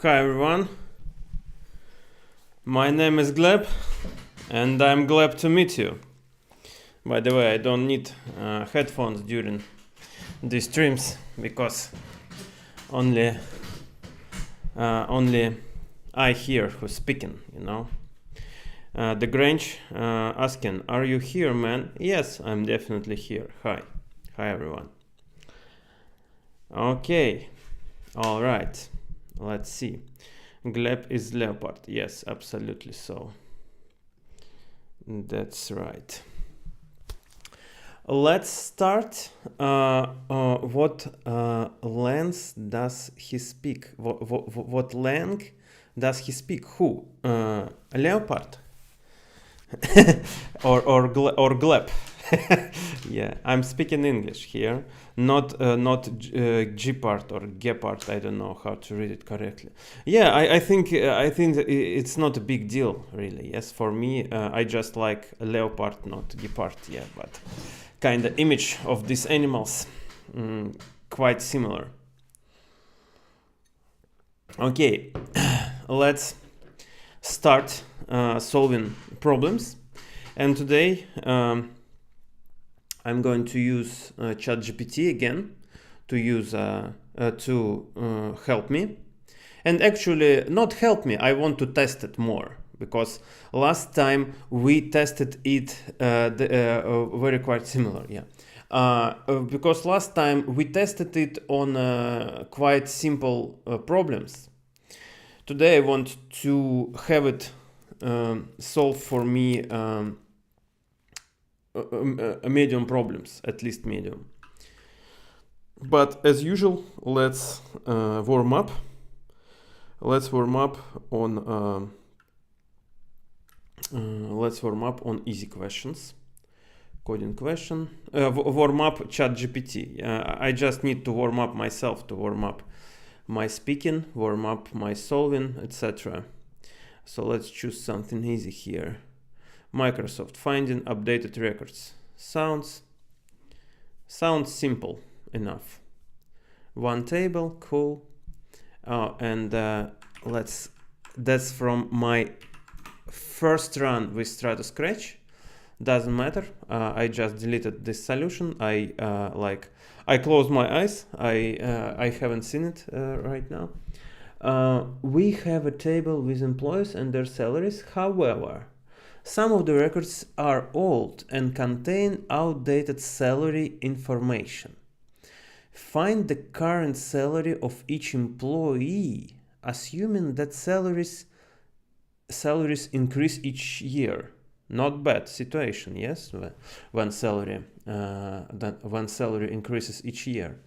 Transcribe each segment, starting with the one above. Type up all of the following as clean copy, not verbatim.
Hi everyone, my name is Gleb and I'm glad to meet you. By the way, I don't need headphones during these streams because only I hear who's speaking, you know. The Grange asking, are you here, man? Yes, I'm definitely here. Hi everyone. Okay, all right, let's see. Gleb is leopard. Yes, absolutely so. That's right. Let's start. What length does he speak? What length does he speak? Who? Leopard? or Gleb? Yeah, I'm speaking English here, not Gepard or Gepard. I don't know how to read it correctly. Yeah, I think it's not a big deal, really. Yes, for me, I just like a leopard, not Gepard. Yeah, but kind of image of these animals, quite similar. Okay, let's start solving problems, and today. I'm going to use ChatGPT again to help me, and actually not help me. I want to test it more because last time we tested it very quite similar. Yeah, because last time we tested it on quite simple problems. Today I want to have it solve for me. Medium problems, at least medium. But as usual, let's warm up. Let's warm up on easy questions. Coding question. Warm up ChatGPT. I just need to warm up myself, to warm up my speaking, warm up my solving, etc. So let's choose something easy here. Microsoft finding updated records. Sounds simple enough. One table, cool. And that's from my first run with Stratascratch. Doesn't matter. I just deleted this solution. I closed my eyes. I haven't seen it right now. We have a table with employees and their salaries. However, some of the records are old and contain outdated salary information. Find the current salary of each employee, assuming that salaries increase each year. Not bad situation, yes, when salary increases each year.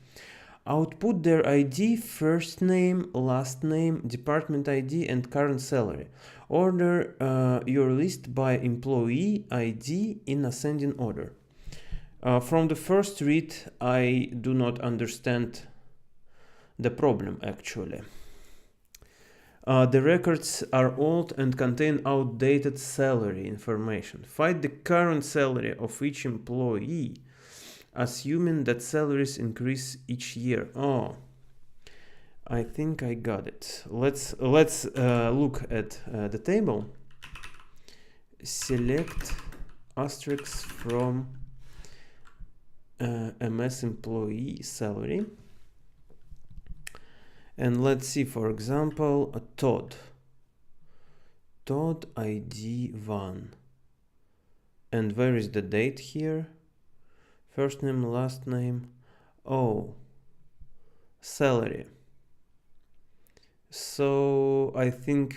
Output their ID, first name, last name, department ID, and current salary. Order your list by employee ID in ascending order. From the first read, I do not understand the problem actually. The records are old and contain outdated salary information. Find the current salary of each employee, assuming that salaries increase each year. Oh, I think I got it. Let's look at the table. Select asterisk from MS employee salary. And let's see, for example, a Todd ID 1. And where is the date here? First name, last name. Oh, salary. So I think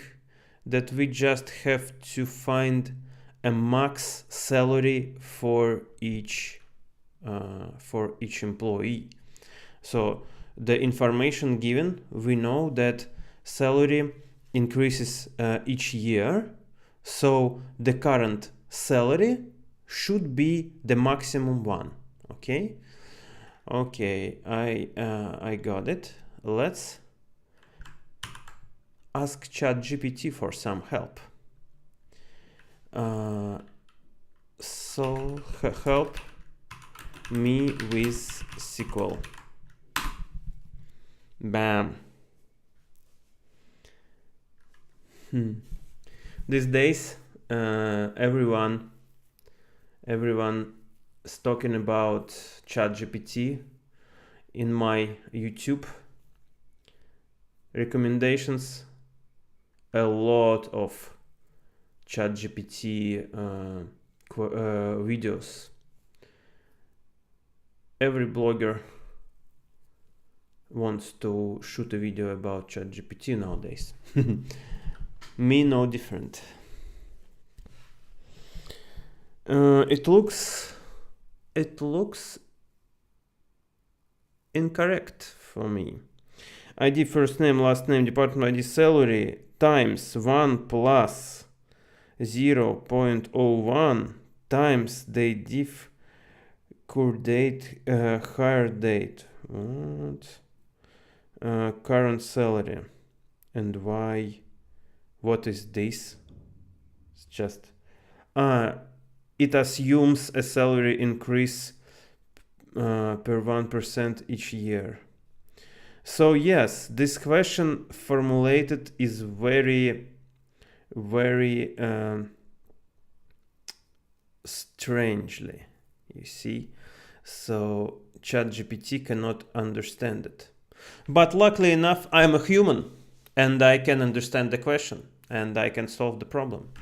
that we just have to find a max salary for each employee. So the information given, we know that salary increases each year. So the current salary should be the maximum one. Okay, I got it. Let's ask ChatGPT for some help. So help me with SQL. Bam. These days, everyone is talking about ChatGPT. In my YouTube recommendations, a lot of ChatGPT videos. Every blogger wants to shoot a video about ChatGPT nowadays. Me no different. It looks incorrect for me. ID first name, last name, department ID, salary times 1 plus 0.01 times the diff core date, hire date, current salary, and why? What is this? It's just it assumes a salary increase per 1% each year. So yes, this question formulated is very strangely, you see. So ChatGPT cannot understand it. But luckily enough, I'm a human and I can understand the question and I can solve the problem.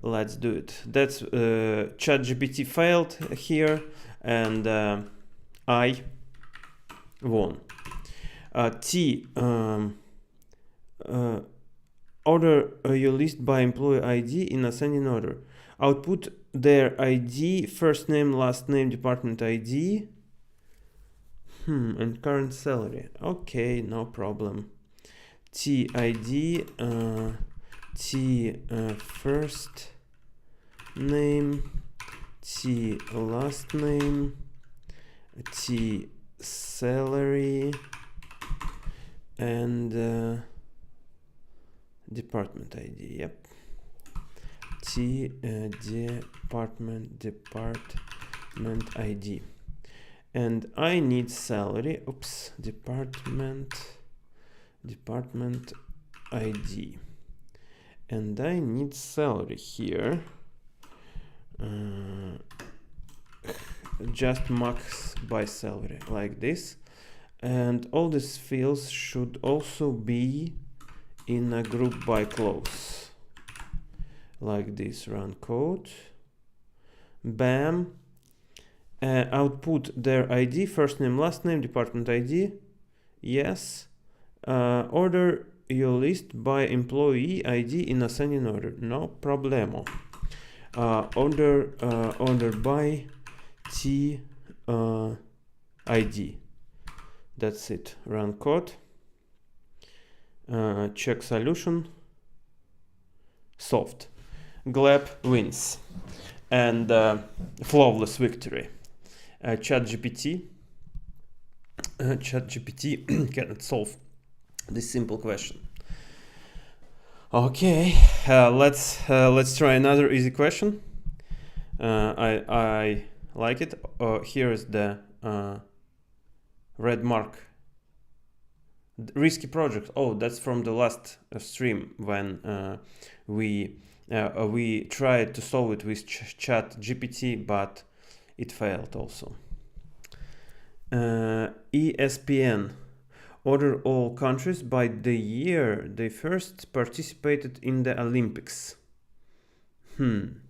Let's do it. That's ChatGPT failed here and I won. Order your list by employee ID in ascending order. Output their ID, first name, last name, department ID, and current salary. Okay, no problem. ID, first name, last name, salary, and department ID. Yep. Department ID. And I need salary. Oops. Department ID. And I need salary here. Just max by salary like this. And all these fields should also be in a group by clause like this. Run code, bam. Output their ID, first name, last name, department ID, yes. Order your list by employee ID in ascending order, no problemo. Order by ID. That's it. Run code. Check solution. Solved. Gleb wins. And flawless victory. ChatGPT cannot solve this simple question. Okay, let's try another easy question. I like it. Here is the red mark. Risky project. Oh, that's from the last stream when we tried to solve it with ChatGPT, but it failed also. ESPN. Order all countries by the year they first participated in the Olympics. Don't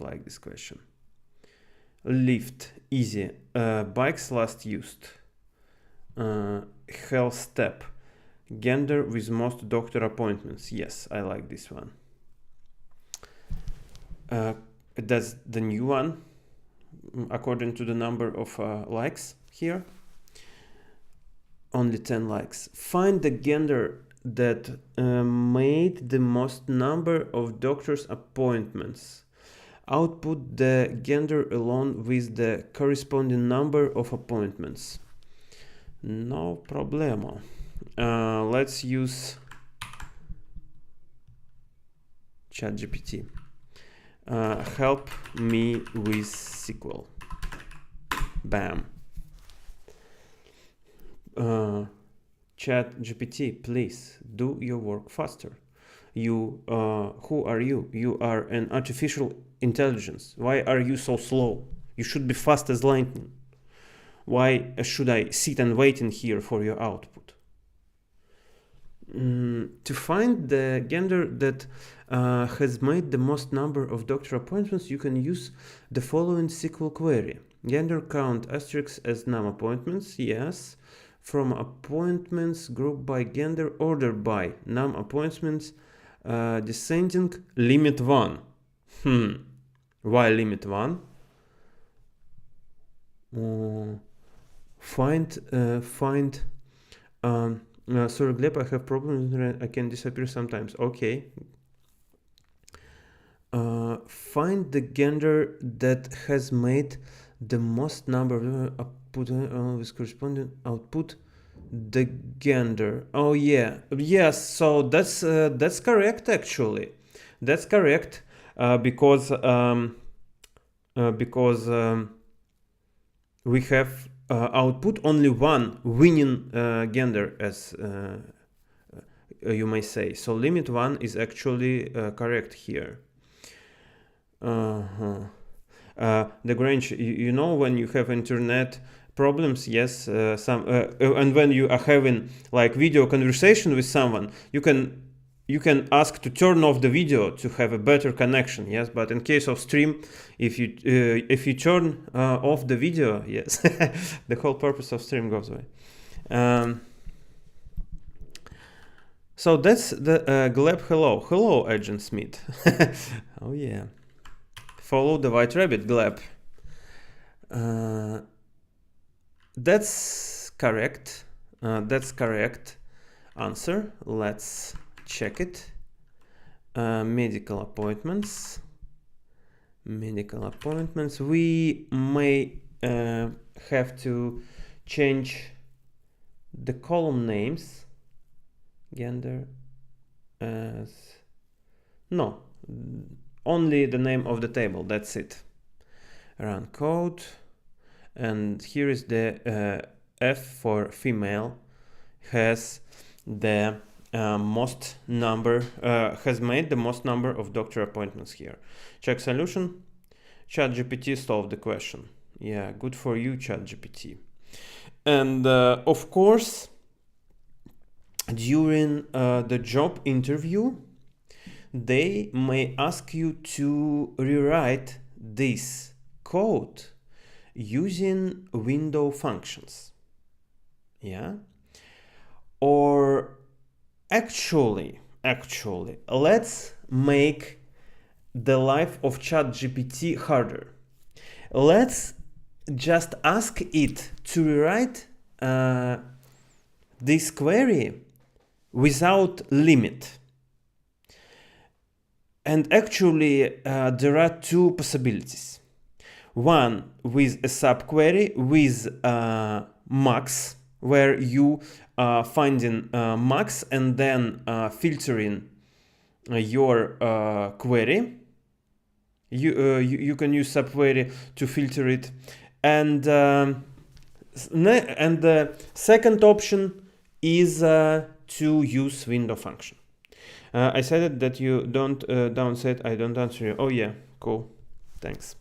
like this question. Lift. Easy. Bikes last used. Health step. Gender with most doctor appointments. Yes, I like this one. That's the new one according to the number of likes here. Only 10 likes. Find the gender that made the most number of doctor's appointments. Output the gender along with the corresponding number of appointments. No problemo. Let's use ChatGPT. Help me with SQL. Bam. ChatGPT, please do your work faster. You, who are you? You are an artificial intelligence. Why are you so slow? You should be fast as lightning. Why should I sit and wait in here for your output? To find the gender that has made the most number of doctor appointments, you can use the following SQL query. Gender count asterisk as num appointments, yes. From appointments group by gender, order by num appointments, descending, limit 1. Why limit 1? Find sorry, Gleb, I have problems. I can disappear sometimes. Okay. Find the gender that has made the most number of output with corresponding output. The gender. Oh yeah, yes. So that's correct actually. That's correct because we have output only one winning gender, as you may say. So limit 1 is actually correct here. The Grange, you know, when you have internet problems, yes, and when you are having like video conversation with someone, you can ask to turn off the video to have a better connection, yes. But in case of stream, if you turn off the video, yes, the whole purpose of stream goes away. So that's the Gleb. Hello, Agent Smith. Oh yeah, follow the white rabbit, Gleb. That's correct. That's correct answer. Let's check it. Medical appointments. We may have to change the column names. Gender as no, only the name of the table. That's it. Run code, and here is the F for female has the most number, has made the most number of doctor appointments here. Check solution. ChatGPT solved the question. Yeah, good for you, ChatGPT. And of course, during the job interview, they may ask you to rewrite this code using window functions. Yeah. Or actually, let's make the life of ChatGPT harder. Let's just ask it to rewrite this query without limit. And actually, there are two possibilities. One with a subquery with max, where you finding max and then filtering your query. You can use subquery to filter it, and the second option is to use window function. I said that you don't downset. I don't answer you. Oh yeah, cool, thanks.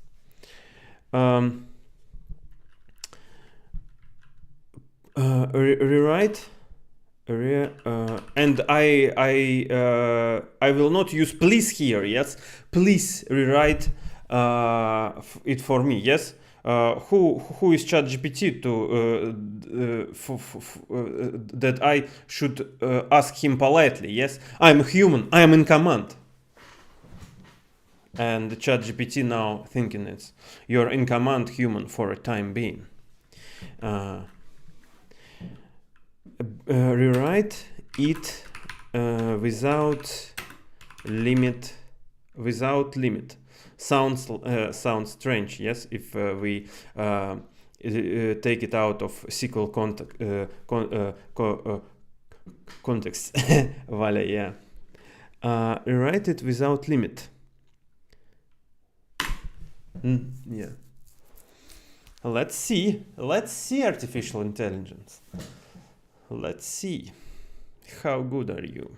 Rewrite. And I will not use please here. Yes, please rewrite it for me. Yes. Who is ChatGPT to that I should ask him politely? Yes, I'm human. I am in command. And ChatGPT now thinking it's you're in command human for a time being. Rewrite it without limit. Sounds strange, yes, if we take it out of SQL context. Vale, yeah. Rewrite it without limit. Yeah. Let's see artificial intelligence. Let's see. How good are you?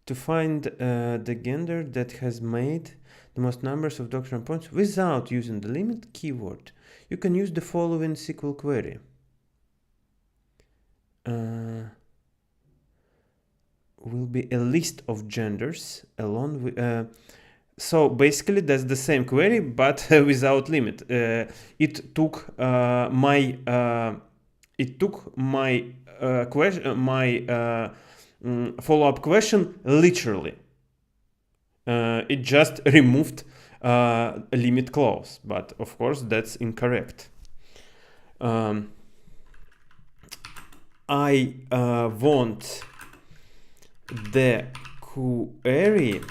To find the gender that has made the most numbers of doctrinal points without using the limit keyword, you can use the following SQL query. Will be a list of genders along with so basically that's the same query but without limit. It took my question, my follow-up question literally. It just removed a limit clause, but of course that's incorrect. I want the query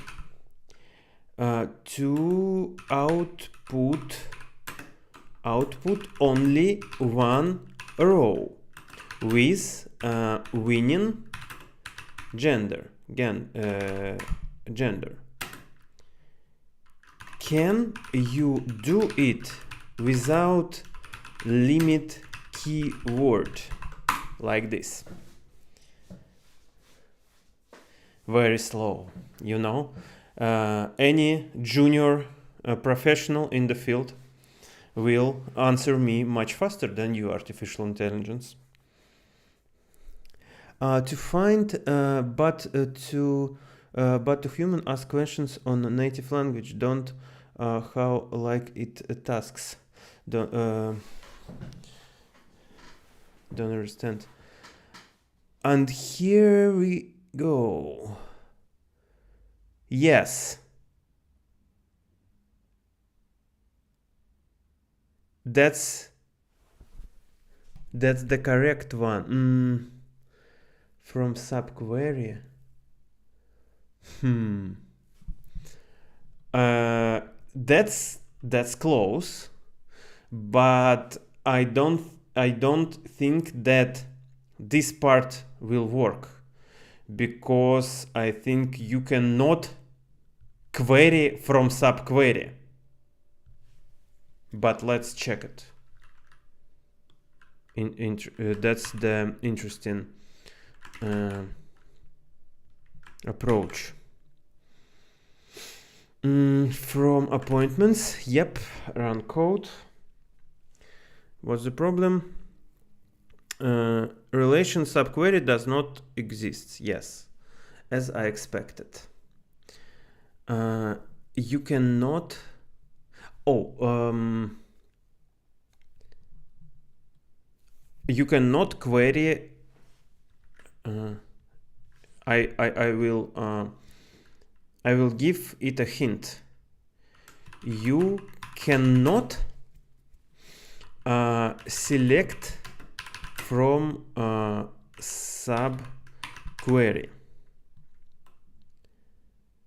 to output only one row with winning gender. Gender. Can you do it without limit keyword like this? Very slow, you know. Any junior professional in the field will answer me much faster than you, artificial intelligence. To find, but to human ask questions on a native language. Don't how like it tasks. Don't understand. And here we go. Yes. That's the correct one. From subquery. That's close, but I don't think that this part will work, because I think you cannot query from subquery. But let's check it. That's the interesting approach. From appointments, yep, run code. What's the problem? Relation subquery does not exist. Yes, as I expected. You cannot. You cannot query. I will give it a hint. You cannot select from subquery.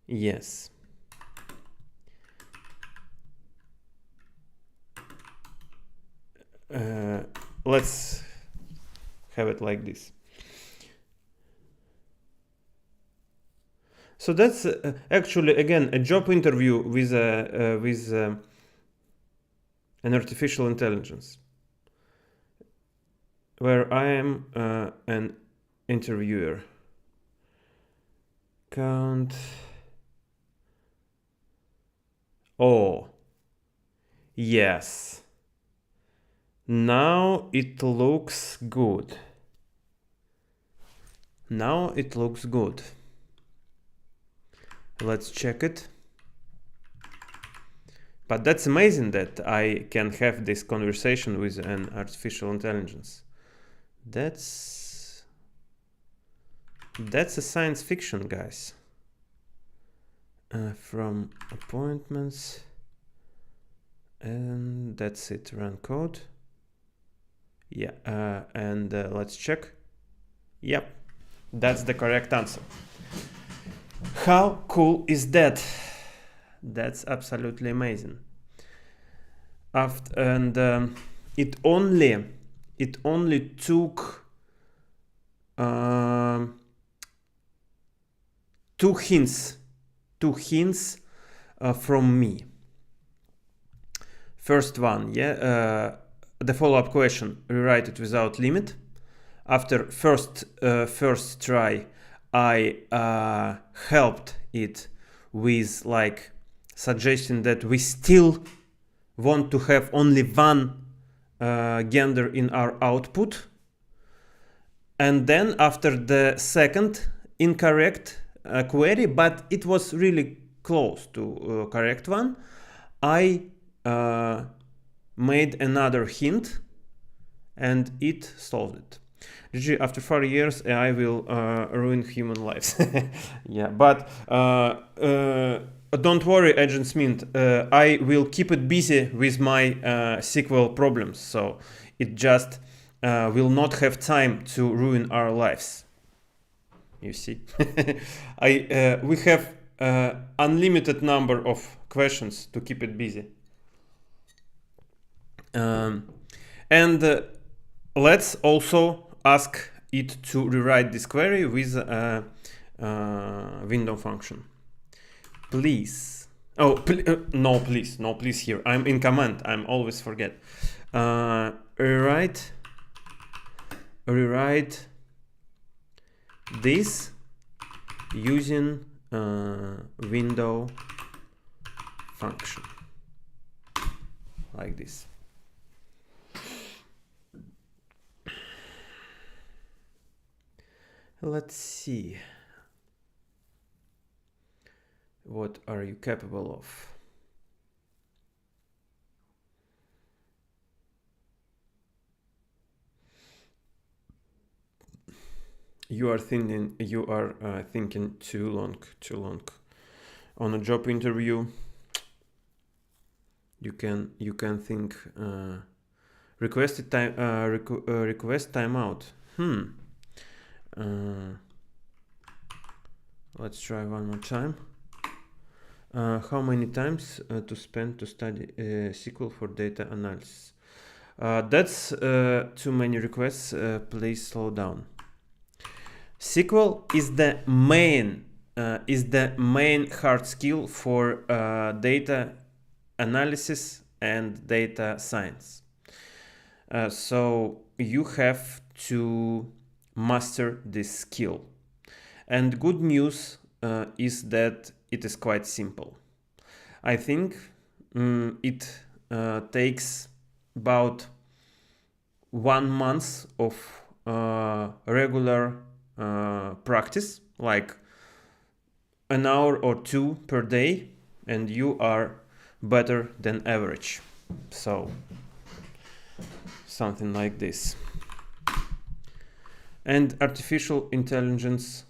Yes. Let's have it like this. So that's actually again a job interview with an artificial intelligence, where I am an interviewer. Count. Oh, yes. Now it looks good. Now it looks good. Let's check it. But that's amazing that I can have this conversation with an artificial intelligence. That's a science fiction, guys. From appointments. And that's it. Run code. Yeah, and let's check. Yep, that's the correct answer. How cool is that? That's absolutely amazing. It only took two hints from me. First one, the follow-up question, rewrite it without limit. After first try, I helped it with like suggesting that we still want to have only one gender in our output. And then after the second incorrect query, but it was really close to correct one, I made another hint and it solved it. GG, after 4 years, AI will ruin human lives. Yeah, but don't worry, Agent Smith. I will keep it busy with my SQL problems, so it just will not have time to ruin our lives. You see, we have unlimited number of questions to keep it busy. And let's also ask it to rewrite this query with a window function. Please. Oh, no, please. No, please here. I'm in command. I'm always forget. Rewrite this using window function. Like this. Let's see. What are you capable of? You are thinking too long. On a job interview, you can think request timeout. Let's try one more time. How many times to spend to study SQL for data analysis? That's too many requests. Please slow down. SQL is the main hard skill for data analysis and data science. So you have to master this skill. And good news is that it is quite simple. I think it takes about 1 month of regular practice, like an hour or 2 per day, and you are better than average. So something like this. And artificial intelligence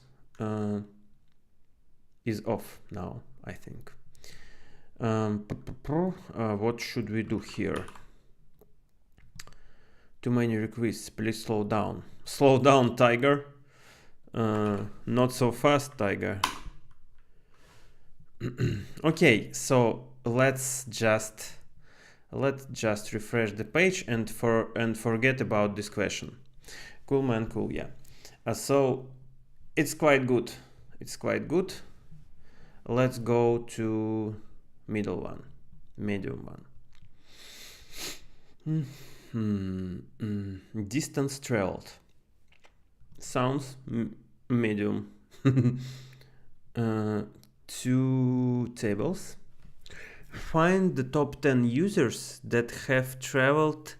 is off now, I think. What should we do here? Too many requests. Please slow down. Slow down, Tiger. Not so fast, Tiger. Okay, so let's just refresh the page and forget about this question. Cool, man, cool, yeah. So it's quite good. Let's go to medium one. Distance traveled. Sounds medium. 2 tables. Find the top 10 users that have traveled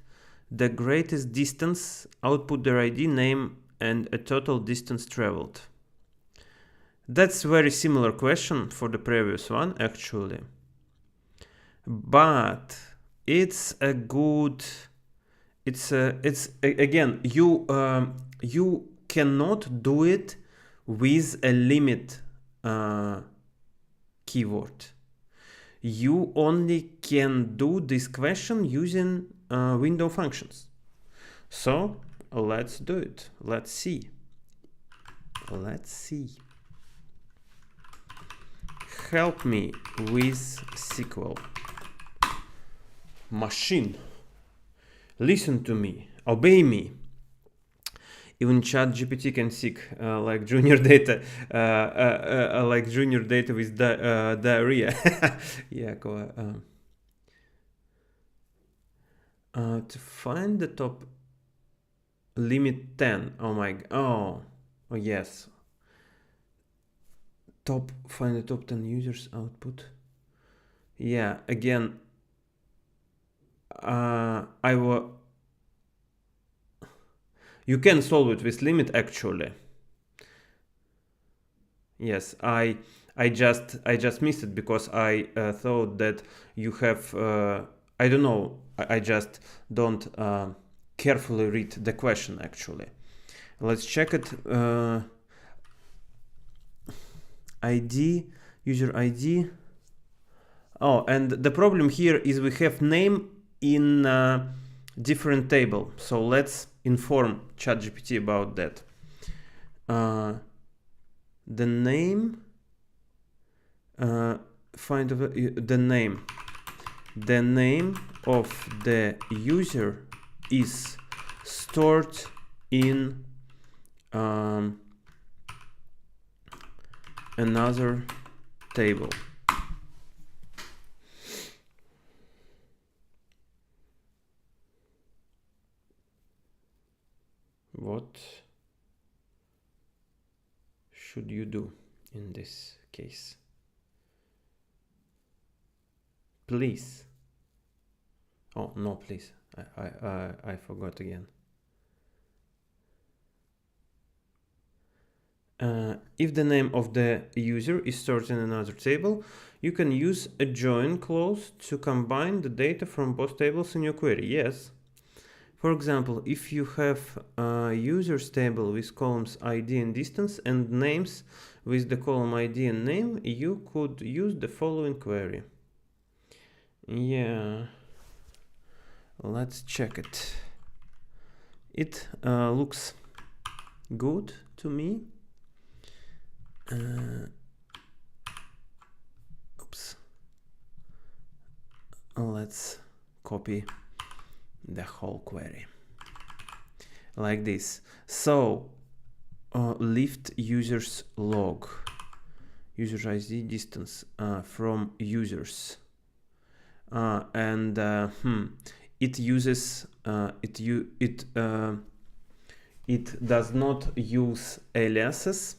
the greatest distance, output their ID, name, and a total distance traveled. That's very similar question for the previous one, actually. But it's again, you cannot do it with a limit keyword. You only can do this question using window functions. So let's do it. Let's see. Help me with SQL. Machine, listen to me, obey me. Even ChatGPT can seek like junior data, with diarrhea. Yeah, go. To find the top limit 10. Oh yes. Find the top 10 users output. Yeah, again, you can solve it with limit actually. Yes, I just missed it because I thought that you have I don't know, I just don't carefully read the question actually. Let's check it. ID, user ID. Oh, and the problem here is we have name in different table. So let's inform ChatGPT about that. The name, find the name. The name of the user is stored in another table. What should you do in this case? Please. Oh no, please. I forgot again. If the name of the user is stored in another table, you can use a join clause to combine the data from both tables in your query. Yes. For example, if you have a users table with columns ID and distance and names with the column ID and name, you could use the following query. Yeah, let's check it. It looks good to me. Oops. Let's copy the whole query like this. So lift users log, user ID distance from users, and it uses it does not use aliases.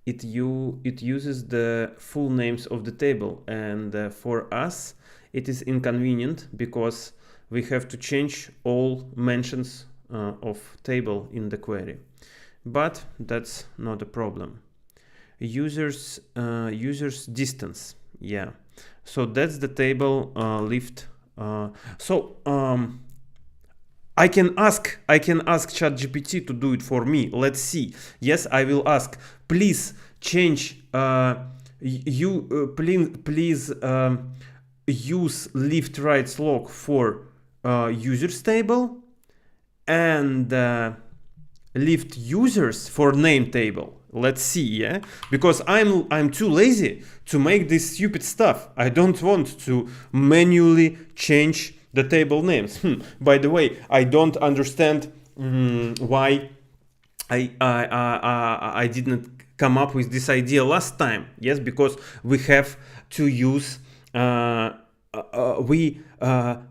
It uses the full names of the table, and for us it is inconvenient because we have to change all mentions of table in the query, but that's not a problem. Users distance, yeah, so that's the table lift. I can ask ChatGPT to do it for me. Let's see. Yes, I will ask. Please change. Please use lift right slog for users table and lift users for name table. Let's see, yeah, because I'm too lazy to make this stupid stuff. I don't want to manually change the table names. By the way, I don't understand why I didn't come up with this idea last time. Yes, because we have to use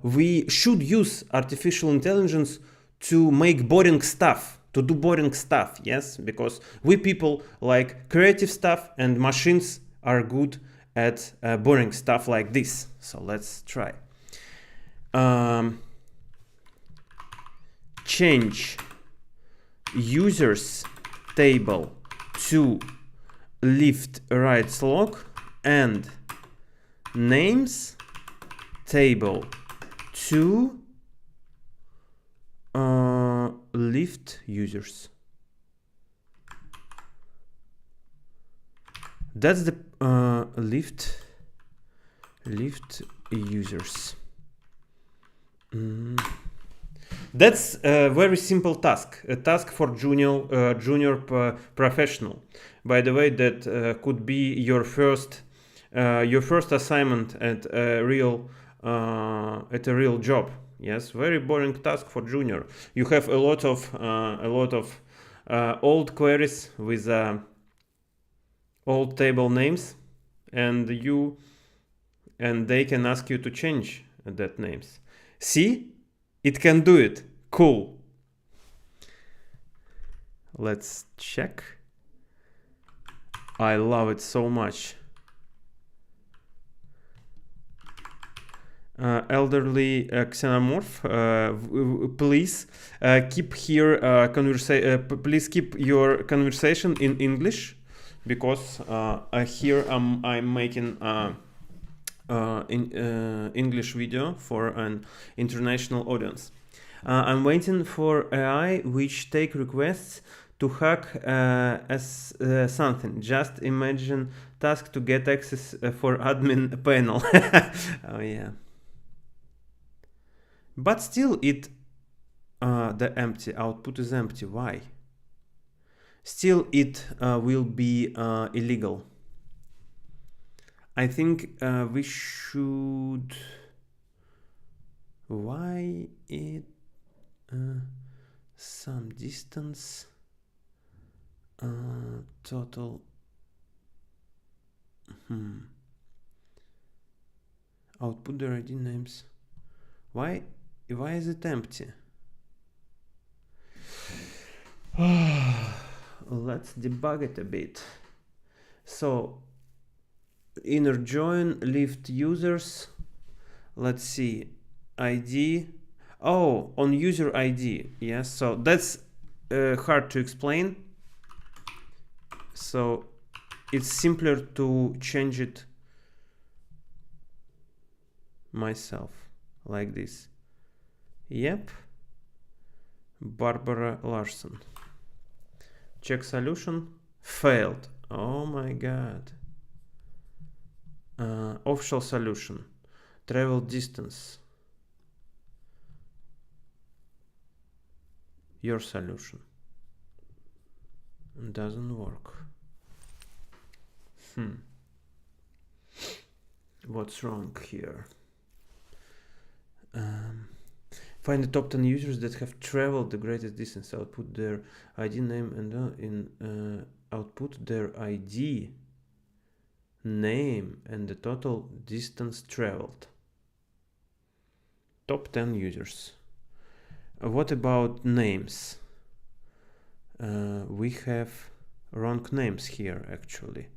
we should use artificial intelligence to make boring stuff, to do boring stuff. Yes, because we people like creative stuff and machines are good at boring stuff like this. So let's try. Change users table to lift right slog and names table to lift users. That's the lift users. That's a very simple task, a task for junior professional. By the way, that could be your first assignment at a real job. Yes, very boring task for junior. You have a lot of old queries with old table names, and they can ask you to change that names. See, It can do it. Cool. Let's check. I love it so much. Elderly xenomorph, please keep please keep your conversation in English, because here I'm making English video for an international audience. I'm waiting for AI which take requests to hack as something. Just imagine task to get access for admin panel. Oh yeah. But still the empty output is empty. Why? Still it will be illegal. I think we should... Why it... some distance... total... Output the ID names. Why is it empty? Let's debug it a bit. So inner join, lift users. Let's see, ID. Oh, on user ID. Yes, so that's hard to explain. So it's simpler to change it myself like this. Yep. Barbara Larson. Check solution. Failed. Oh my god. Official solution. Travel distance. Your solution. Doesn't work. What's wrong here? Find the top 10 users that have traveled the greatest distance. Output their ID name and output their ID name and the total distance traveled. Top 10 users. What about names? We have wrong names here actually.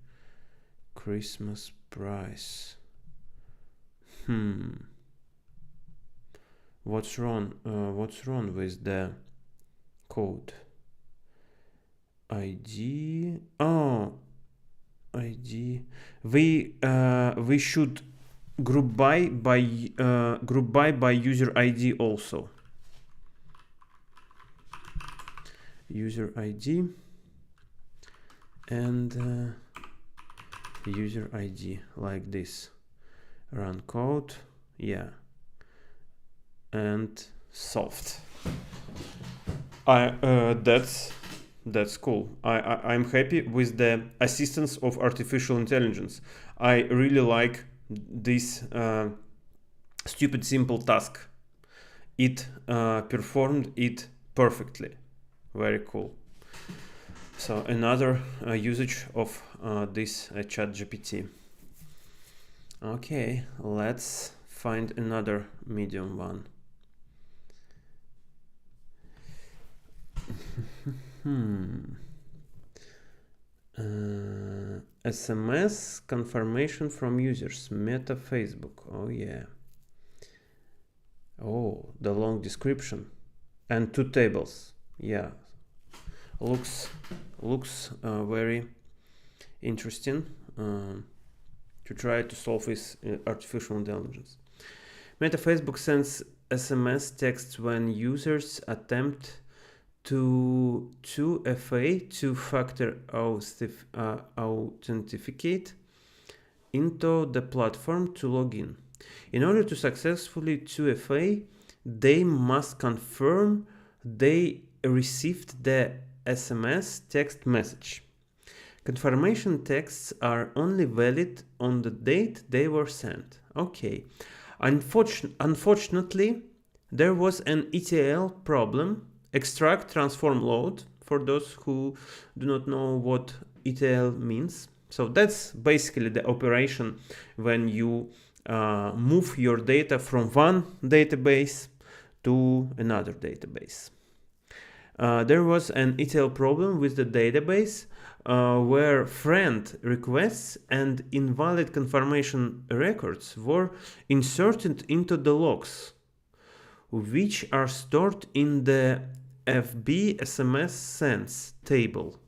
Christmas price. What's wrong? What's wrong with the code? ID. Oh, ID. We should group by user ID also. User ID and user ID like this. Run code. Yeah. And solved. That's cool. I'm happy with the assistance of artificial intelligence. I really like this stupid simple task. It performed it perfectly. Very cool. So another usage of this ChatGPT. Okay, let's find another medium one. SMS confirmation from users. Meta Facebook. Oh yeah. Oh, the long description and 2 tables. Yeah, looks very interesting to try to solve with artificial intelligence. Meta Facebook sends SMS texts when users attempt to 2FA, two-factor authenticate into the platform to log in. In order to successfully 2FA, they must confirm they received the SMS text message. Confirmation texts are only valid on the date they were sent. Okay. Unfortunately, there was an ETL problem. Extract, transform, load, for those who do not know what ETL means. So that's basically the operation when you move your data from one database to another database. There was an ETL problem with the database where friend requests and invalid confirmation records were inserted into the logs, which are stored in the FB SMS sends table.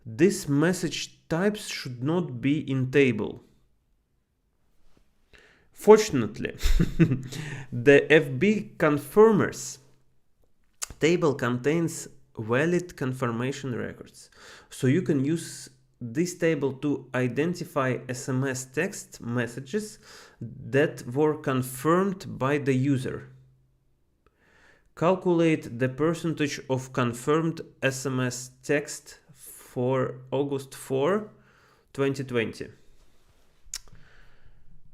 This message types should not be in table. Fortunately, the FB confirmers table contains valid confirmation records, so you can use this table to identify SMS text messages that were confirmed by the user. Calculate the percentage of confirmed SMS text for August 4, 2020.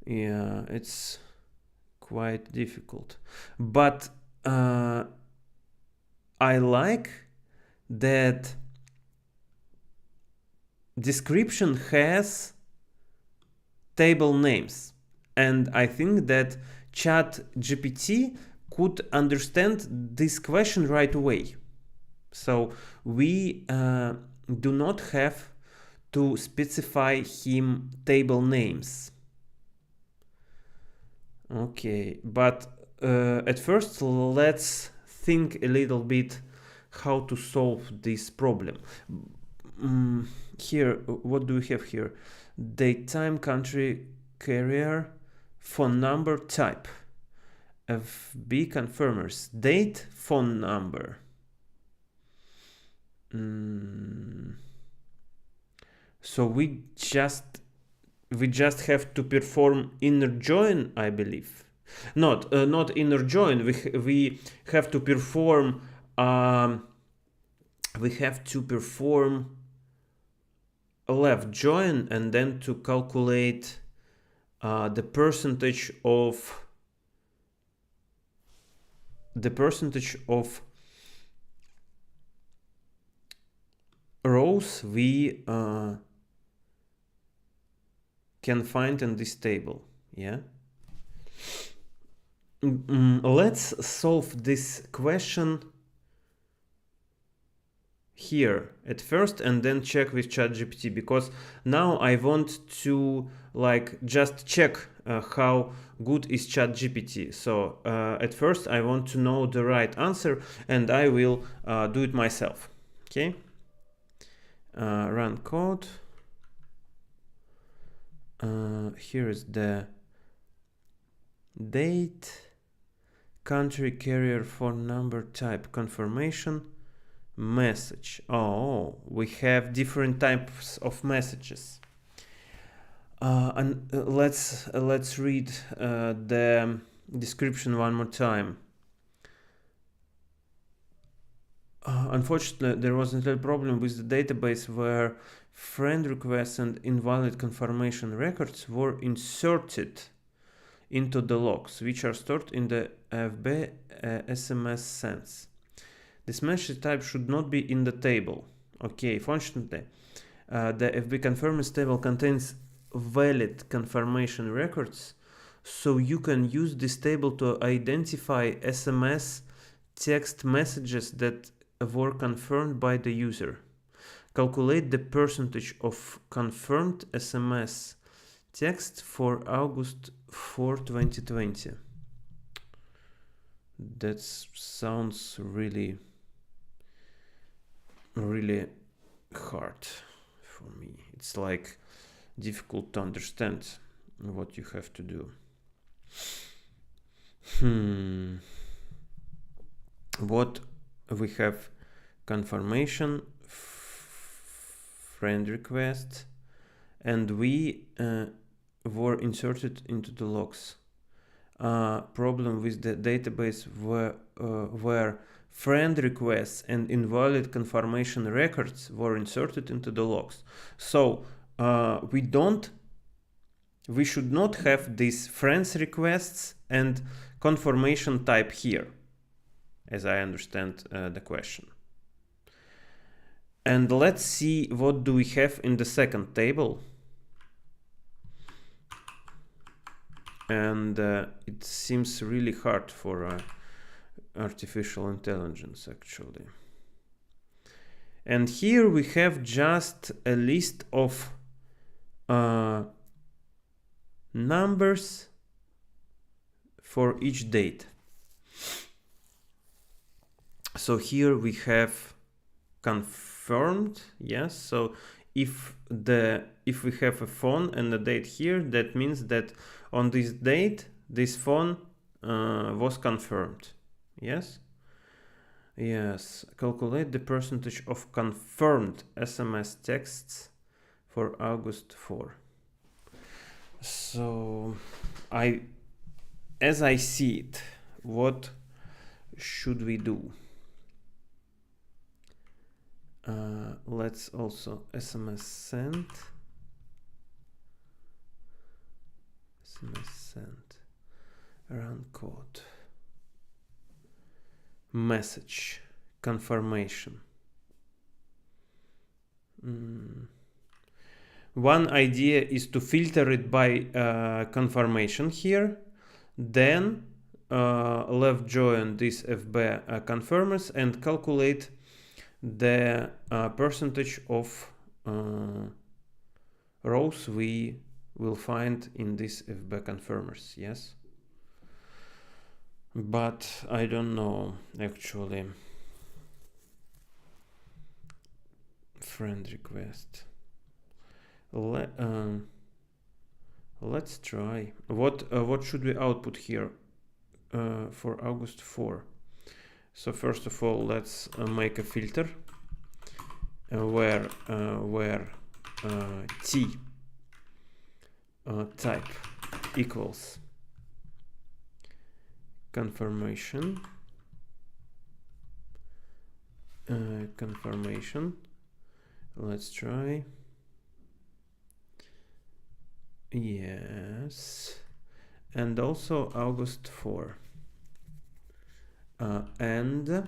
Yeah, it's quite difficult, but I like that description has table names, and I think that ChatGPT could understand this question right away. So we do not have to specify him table names. Okay, but at first let's think a little bit how to solve this problem. Here, what do we have here? Date, time, country, carrier, phone number, type. FB confirmers, date, phone number. So we just have to perform inner join, I believe. Not inner join. We have to perform. We have to perform a left join and then to calculate the percentage of rows we can find in this table. Yeah. Let's solve this question here at first and then check with ChatGPT, because now I want to just check how good is ChatGPT. So at first I want to know the right answer, and I will do it myself. Okay. Run code. Here is the date, country, carrier, phone number, type, confirmation, message. Oh, we have different types of messages. And let's read the description one more time. Unfortunately, there was a little problem with the database where friend requests and invalid confirmation records were inserted into the logs, which are stored in the FB SMS sends. This message type should not be in the table. Okay, fortunately, the FB confirmers table contains valid confirmation records, so you can use this table to identify SMS text messages that were confirmed by the user. Calculate the percentage of confirmed SMS text for August 4, 2020. That sounds really hard for me. It's difficult to understand what you have to do. What we have: confirmation, friend request, and we were inserted into the logs. Problem with the database where friend requests and invalid confirmation records were inserted into the logs. So we should not have these friends requests and confirmation type here, as I understand the question. And let's see what do we have in the second table. And it seems really hard for artificial intelligence actually. And here we have just a list of numbers for each date. So here we have confirmed, yes. So if we have a phone and a date here, that means that on this date this phone was confirmed. Yes. Yes. Calculate the percentage of confirmed SMS texts for August 4. So as I see it, what should we do? Let's also SMS send. SMS send. Run code. Message. Confirmation. One idea is to filter it by confirmation here. Then left join this FB confirmers and calculate the percentage of rows we will find in this FB confirmers. Yes, but I don't know actually. Friend request. Let's try. What should we output here for August 4? So first of all, let's make a filter where t type equals confirmation. Confirmation. Let's try. Yes, and also August 4. And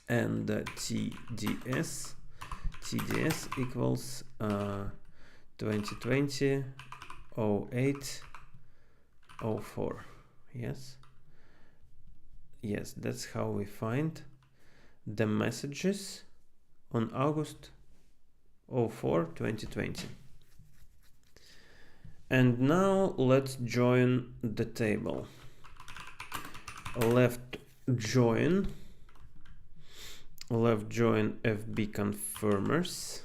TDS equals 2020 08 04. Yes, that's how we find the messages on August 04 2020. And now let's join the table. Left join FB confirmers,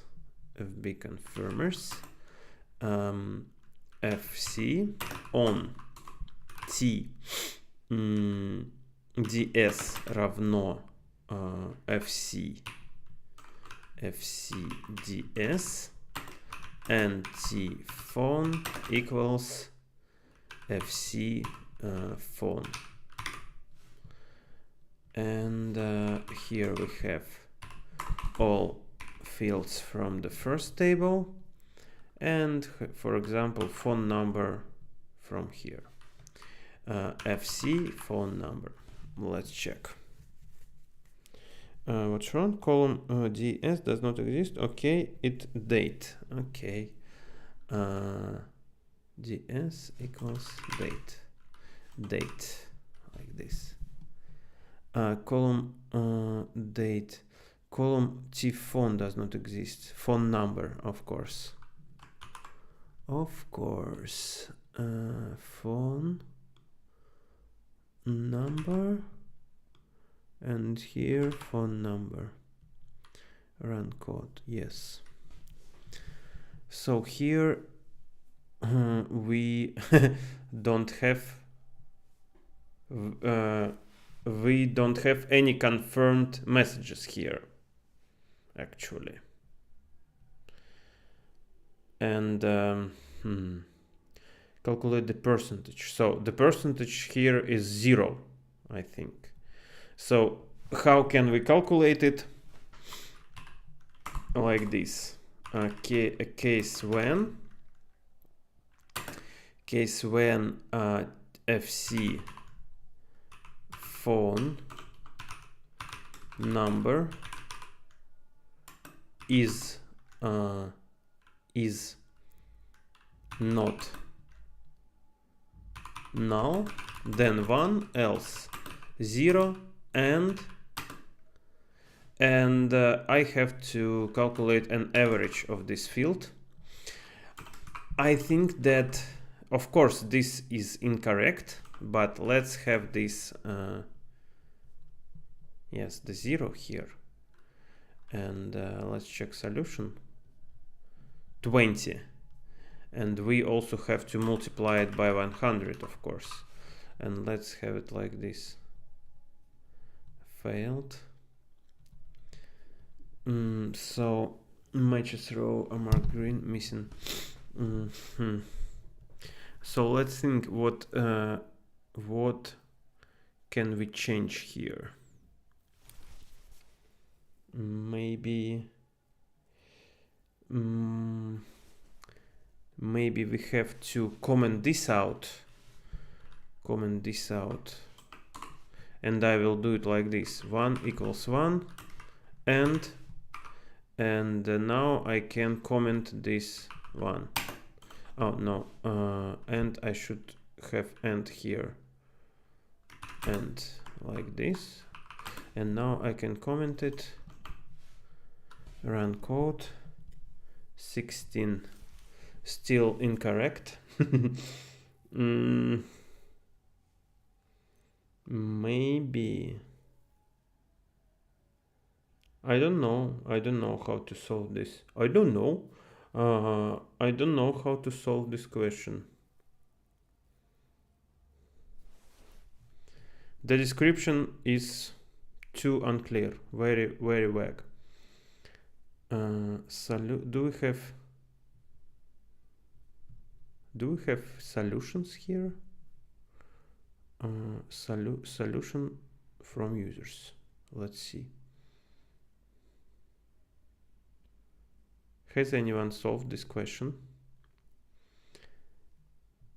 FC on T DS равно FC DS and T phone equals FC phone. And here we have all fields from the first table and, for example, phone number from here. FC phone number. Let's check. What's wrong? Column DS does not exist. Okay, it date. Okay. DS equals date. Date, like this. Column date. Column T phone does not exist. Phone number, of course. Phone number. And here phone number. Run code. Yes. So here we don't have any confirmed messages here actually. And calculate the percentage. So the percentage here is 0, I think. So how can we calculate it? Like this. A case when FC phone number is not null, then 1, else 0 and I have to calculate an average of this field. I think that, of course, this is incorrect, but let's have this, yes, the 0 here. And let's check solution. 20. And we also have to multiply it by 100, of course. And let's have it like this. Failed. So matches row are marked green, missing. So let's think what can we change here. Maybe we have to comment this out, and I will do it like this: 1 equals 1, and now I can comment this one. Oh no, and I should have end here, and like this, and now I can comment it. Run code. 16. Still incorrect. Maybe. I don't know how to solve this. I don't know how to solve this question. The description is too unclear, very vague. Do we have solutions here? Solution from users. Let's see. Has anyone solved this question?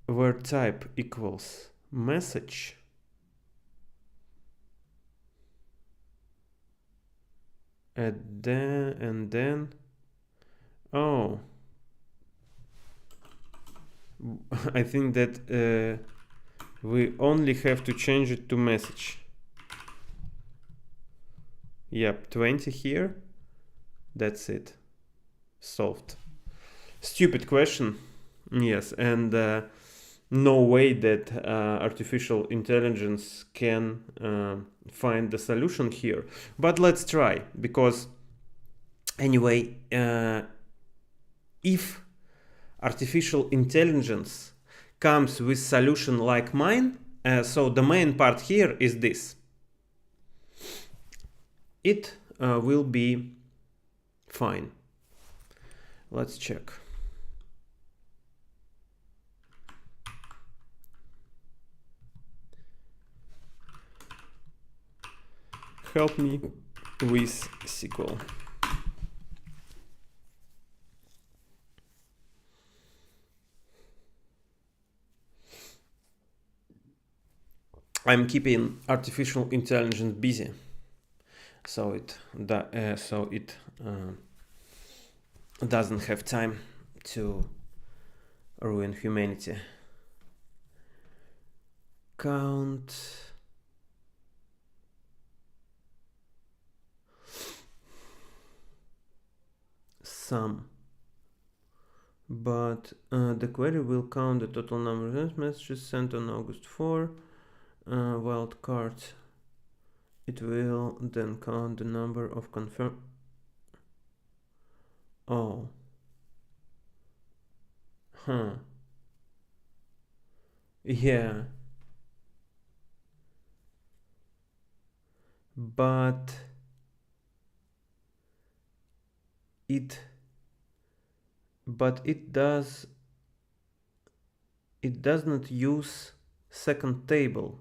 Where type equals message, and then oh, I think that we only have to change it to message. Yep, 20 here. That's it. Solved. Stupid question. Yes, and no way that artificial intelligence can find the solution here. But let's try, because anyway, if artificial intelligence comes with solution like mine, so the main part here is this. It will be fine. Let's check. Help me with SQL. I'm keeping artificial intelligence busy, so it doesn't have time to ruin humanity. Count. Sum. But the query will count the total number of messages sent on August 4. Wildcard. It will then count the number of confirmed. Oh. Huh. Yeah. But it does not use second table,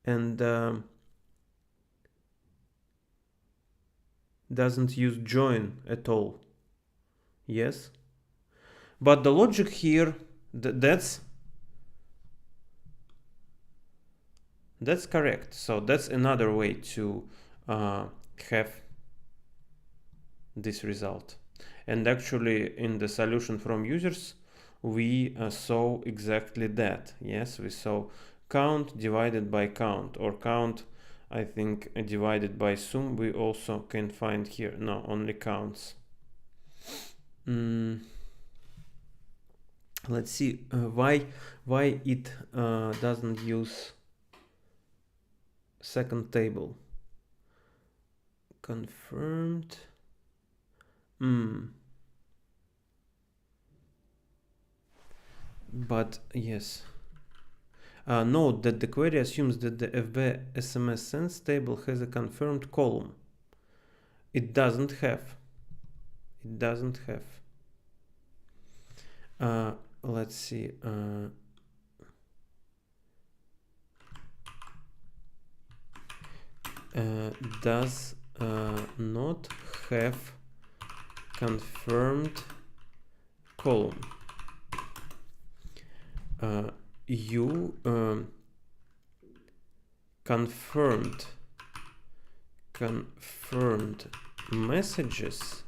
and doesn't use join at all. Yes, but the logic here, that's correct. So that's another way to have this result. And actually in the solution from users we saw exactly that. Yes, we saw count divided by count, or count, I think, divided by sum. We also can find here. No, only counts. Let's see why it doesn't use second table. Confirmed. But yes. Note that the query assumes that the FB SMS sends table has a confirmed column. It doesn't have. It doesn't have. Let's see. Does not have confirmed column. You confirmed messages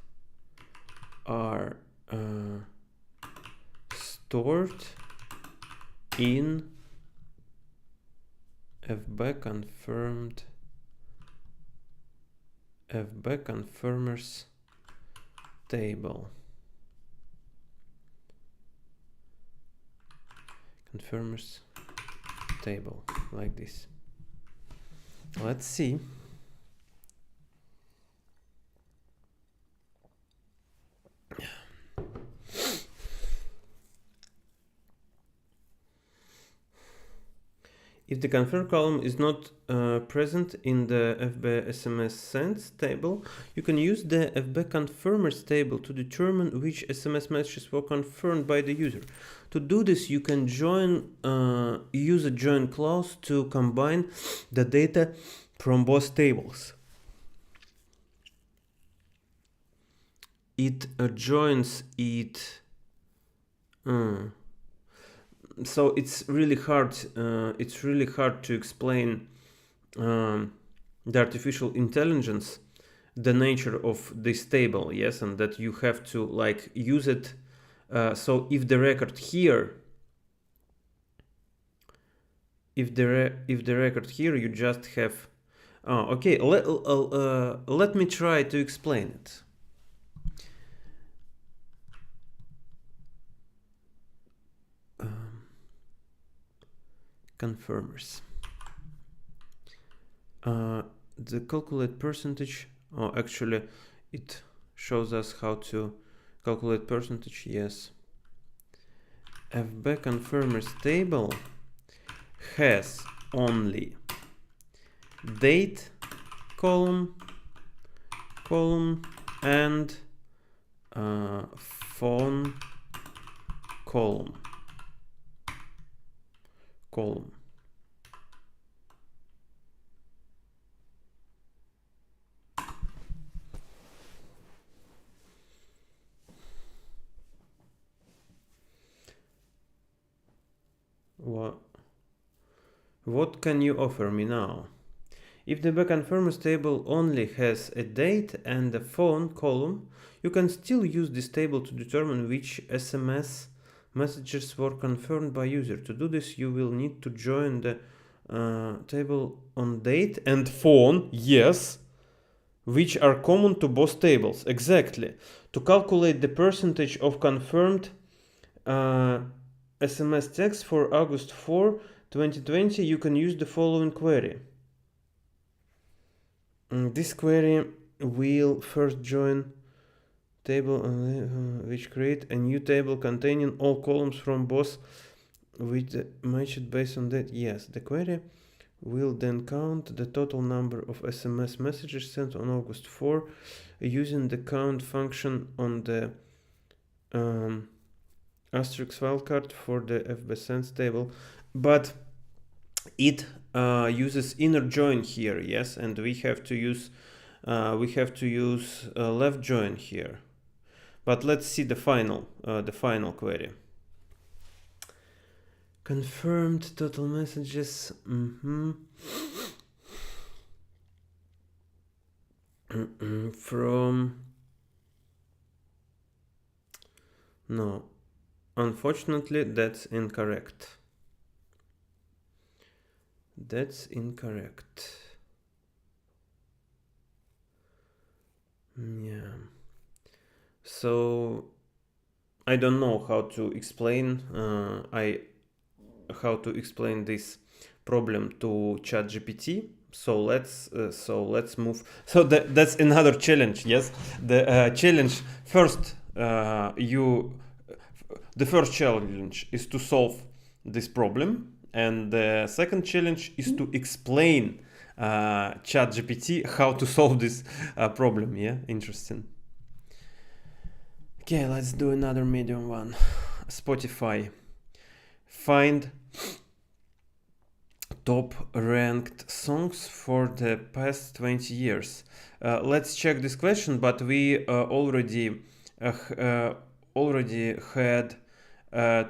are stored in FB confirmers table. Confirmers table, like this. Let's see. If the confirmed column is not present in the FB SMS sends table, you can use the FB confirmers table to determine which SMS messages were confirmed by the user. To do this, you can use a join clause to combine the data from both tables. It joins it. So it's really hard. It's really hard to explain the artificial intelligence, the nature of this table, yes, and that you have to like use it. So if the record here, if the record here, you just have. Okay, let me try to explain it. Confirmers. The calculate percentage. Oh, actually, it shows us how to calculate percentage. Yes. FB confirmers table has only date column and phone column. What can you offer me now? If the confirmers table only has a date and a phone column, you can still use this table to determine which SMS messages were confirmed by user. To do this, you will need to join the table on date and phone, yes, which are common to both tables. Exactly. To calculate the percentage of confirmed SMS text for August 4, 2020, you can use the following query. This query will first join table which create a new table containing all columns from both which matched based on that. Yes, the query will then count the total number of SMS messages sent on August 4 using the count function on the asterisk wildcard for the FB sends table, but it uses inner join here, yes, and we have to use left join here. But let's see the final query. Confirmed total messages. From no, unfortunately that's incorrect. That's incorrect. Yeah. So I don't know how to explain this problem to ChatGPT. So let's move. So that's another challenge. Yes, the challenge first. The first challenge is to solve this problem, and the second challenge is to explain ChatGPT how to solve this problem. Yeah, interesting. Okay, let's do another medium one. Spotify. Find top ranked songs for the past 20 years. Let's check this question, but we already had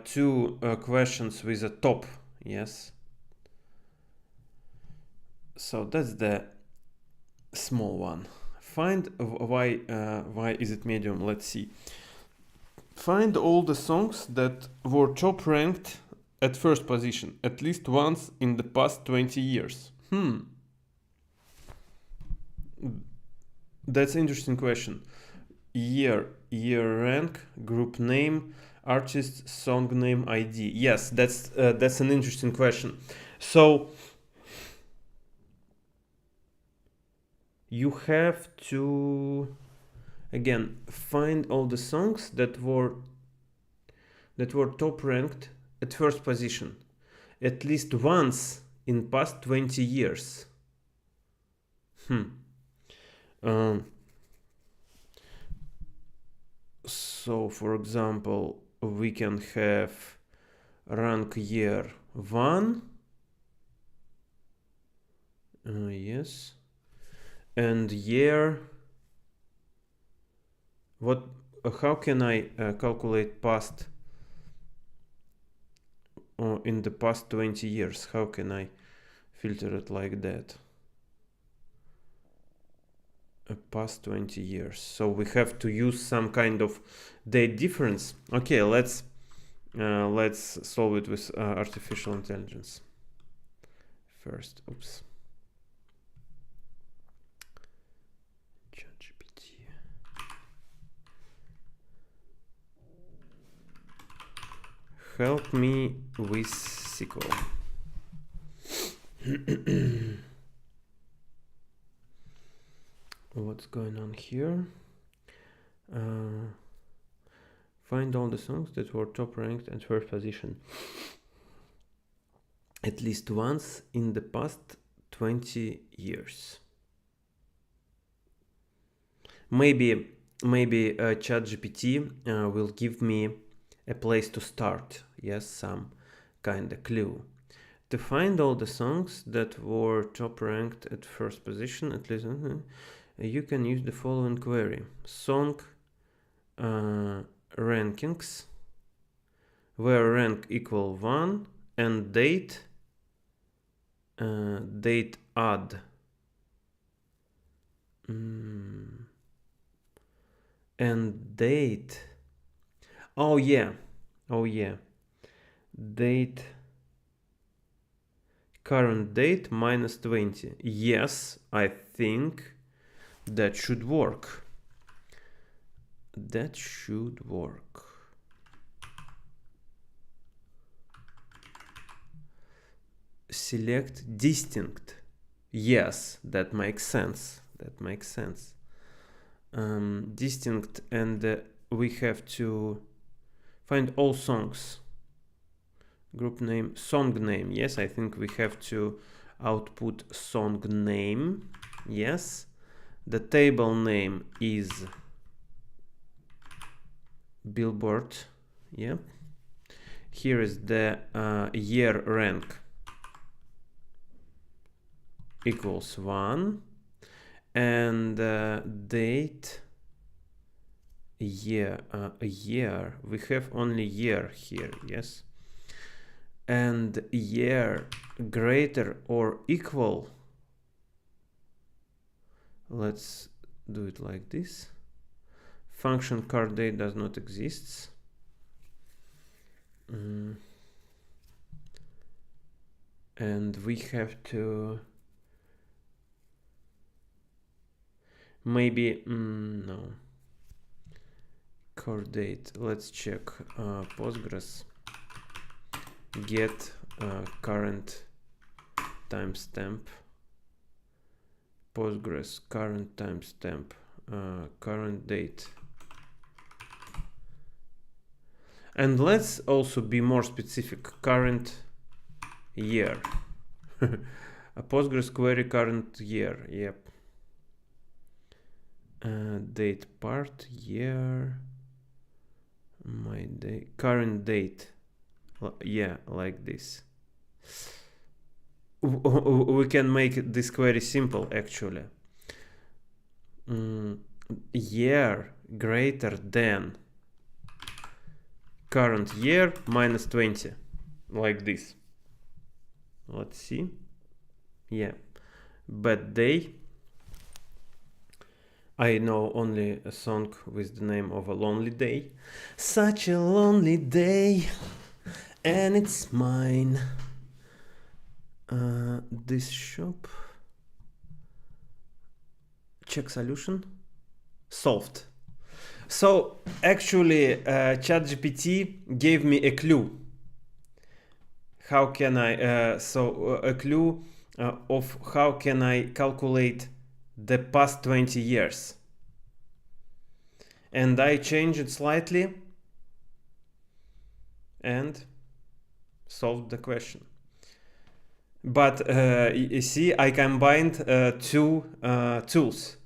two questions with a top. Yes. So that's the small one. Find why is it medium? Let's see. Find all the songs that were top ranked at first position at least once in the past 20 years. That's an interesting question. Year rank, group name, artist, song name, ID. Yes, that's an interesting question. So you have to again find all the songs that were top ranked at first position at least once in past 20 years. So for example, we can have rank year 1. Yes. And year, what? How can I calculate past in the past 20 years? How can I filter it like that? Past 20 years. So we have to use some kind of date difference. Okay, let's solve it with artificial intelligence first. Oops. Help me with SQL. What's going on here? Find all the songs that were top ranked at first position at least once in the past 20 years. Maybe ChatGPT will give me a place to start. Yes, some kind of clue. To find all the songs that were top ranked at first position, at least, you can use the following query: song rankings, where rank equal 1, and date add. And date. Oh yeah. Date. Current date minus 20. Yes, I think that should work. That should work. Select distinct. Yes, that makes sense. Distinct, and we have to find all songs. Group name, song name. Yes, I think we have to output song name. Yes. The table name is Billboard. Yeah. Here is the year rank equals 1, and date year. We have only year here. Yes. And year greater or equal. Let's do it like this. Function card date does not exist. and we have to maybe no core date. Let's check Postgres get current timestamp. Postgres current timestamp, current date. And let's also be more specific, current year. A Postgres query current year, yep. Date part, year, my day, current date. Yeah, like this. We can make this query simple actually. Year greater than current year minus 20, like this. Let's see. Yeah, bad day. I know only a song with the name of a lonely day. Such a lonely day, and it's mine. This shop. Check solution. Solved. So actually ChatGPT gave me a clue. How can I, a clue of how can I calculate the past 20 years. And I changed it slightly and solved the question. But you see, I combined two tools.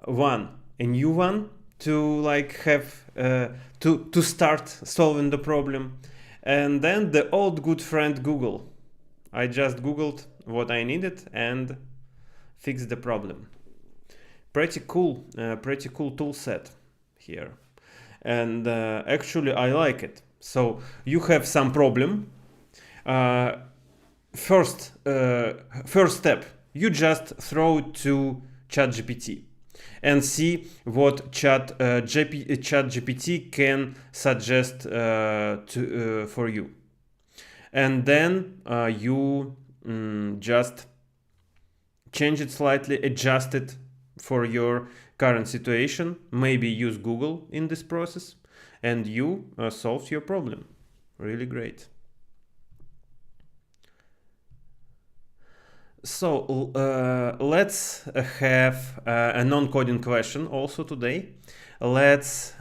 One, a new one to like have to start solving the problem, and then the old good friend Google. I just Googled what I needed and fixed the problem. Pretty cool tool set here, and actually I like it. So you have some problem. First step, you just throw it to ChatGPT and see what ChatGPT can suggest for you. And then you just change it slightly, adjust it for your current situation, maybe use Google in this process, and you solve your problem. Really great. So let's have a non-coding question also today. Let's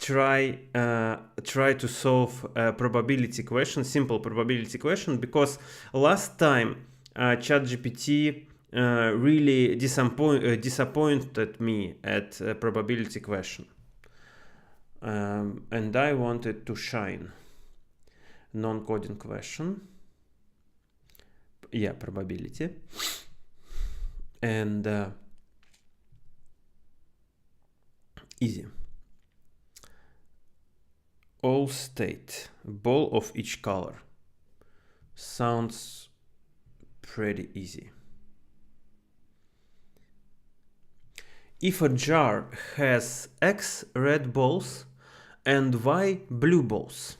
try to solve a probability question, simple probability question, because last time ChatGPT really disappointed me at a probability question, and I wanted to shine. Non-coding question. Yeah, probability. And easy. All state, ball of each color. Sounds pretty easy. If a jar has X red balls and Y blue balls,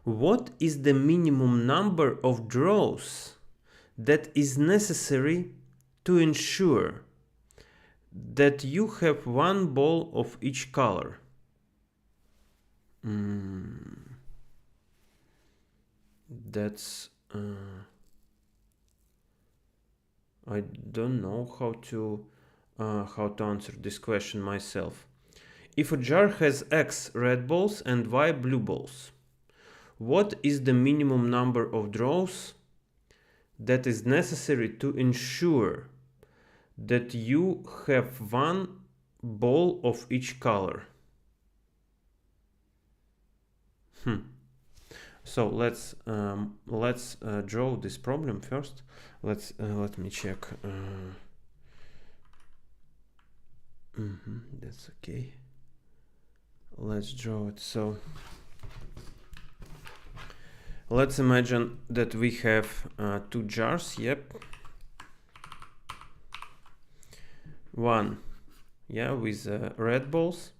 what is the minimum number of draws that is necessary to ensure that you have one ball of each color? That's I don't know how to answer this question myself. If a jar has X red balls and Y blue balls, what is the minimum number of draws that is necessary to ensure that you have one ball of each color? So let's draw this problem first. Let me check. That's okay. Let's draw it. So let's imagine that we have two jars. Yep. One, yeah, with red balls.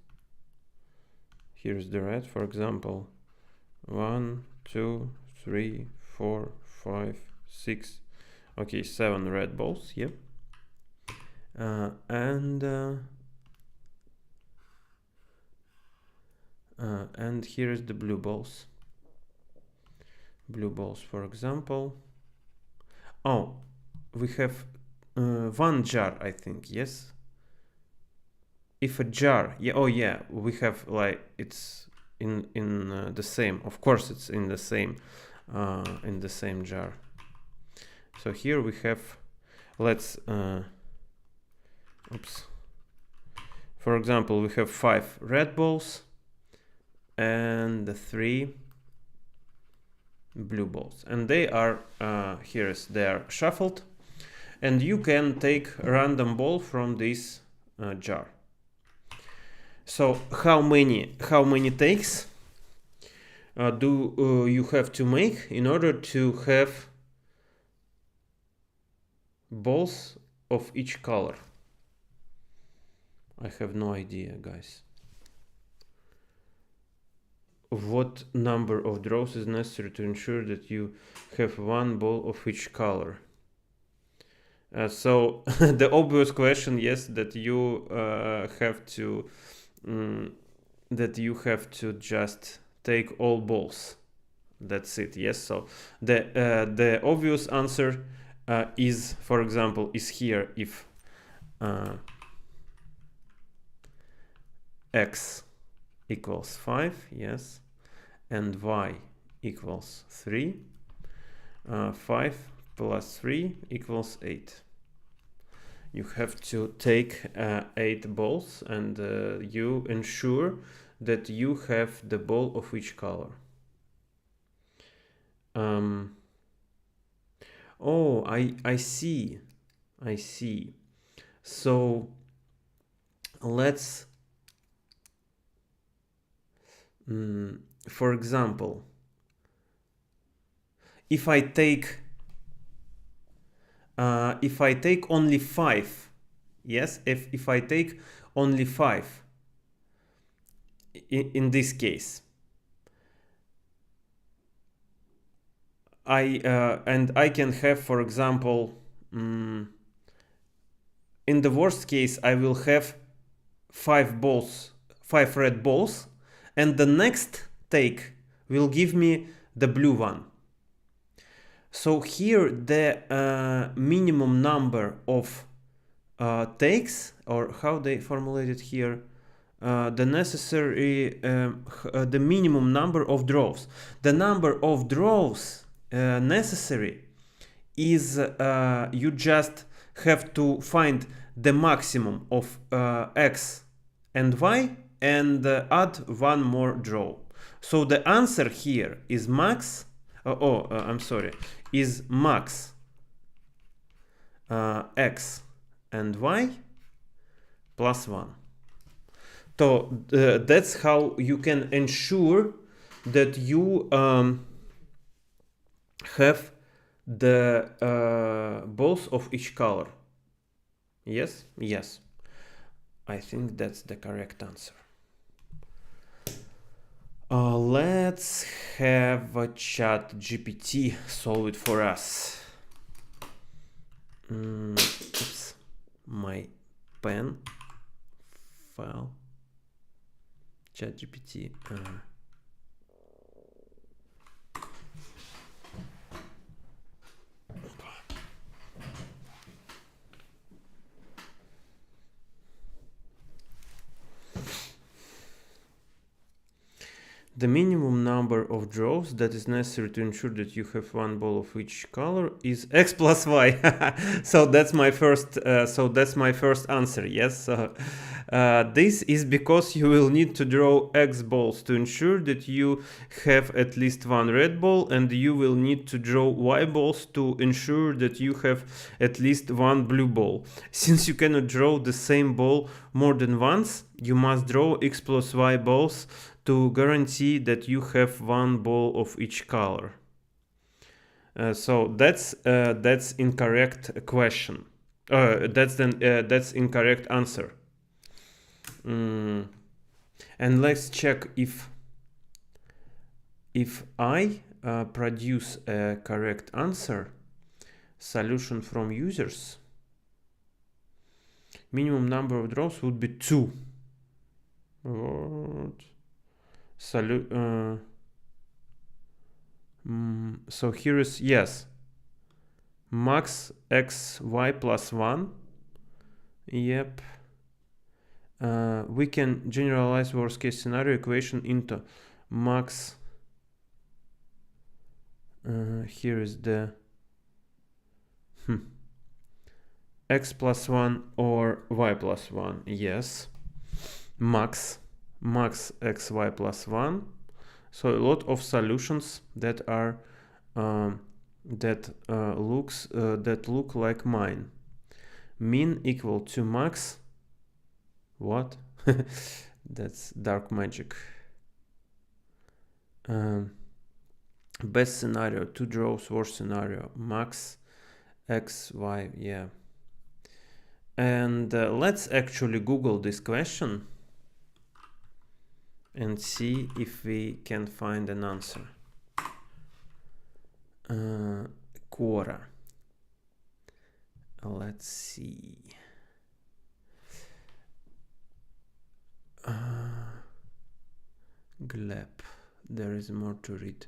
Here's the red, for example. 1, 2, 3, 4, 5, 6, okay, 7 red balls, yeah. And here is the blue balls. Blue balls, for example. Oh, we have one jar, I think, yes. If a jar, yeah, oh yeah, we have like it's in the same. Of course, it's in the same jar. So here we have, let's oops. For example, we have 5 red balls and 3 blue balls, and they are they are shuffled, and you can take a random ball from this jar. So how many takes do you have to make in order to have balls of each color? I have no idea, guys. What number of draws is necessary to ensure that you have one ball of each color? So the obvious question, yes, that you have to just take all balls. That's it. Yes. So the obvious answer is, for example, is here if x equals 5, yes, and y equals 3. 5 plus 3 equals 8. You have to take 8 balls, and you ensure that you have the ball of each color. Oh, I see. So let's for example, if I take only 5, yes, if I take only 5 in this case, I can have, for example, in the worst case, I will have 5 red balls, and the next take will give me the blue one. So here the minimum number of takes, or how they formulate it here, the necessary, the minimum number of draws. The number of draws necessary is you just have to find the maximum of x and y and add one more draw. So the answer here is max. Is max x and y plus 1. So that's how you can ensure that you have the balls of each color. Yes? Yes. I think that's the correct answer. Let's have a ChatGPT solve it for us. Oops, my pen file. ChatGPT. The minimum number of draws that is necessary to ensure that you have one ball of each color is x plus y. So that's my first. Answer. Yes. This is because you will need to draw x balls to ensure that you have at least one red ball, and you will need to draw y balls to ensure that you have at least one blue ball. Since you cannot draw the same ball more than once, you must draw x plus y balls to guarantee that you have one ball of each color. So that's incorrect question. That's incorrect answer. And let's check if I produce a correct answer, solution from users, minimum number of draws would be 2. So here is, yes, max x y plus 1. Yep. We can generalize worst case scenario equation into max. Here is the x plus 1 or y plus 1. Yes. Max x y plus 1. So a lot of solutions that are that look like mine. Min equal to max. What? That's dark magic. Best scenario, 2 draws. Worst scenario, max x y. Yeah. And let's actually Google this question and see if we can find an answer. Quora. Let's see. Gleb. There is more to read.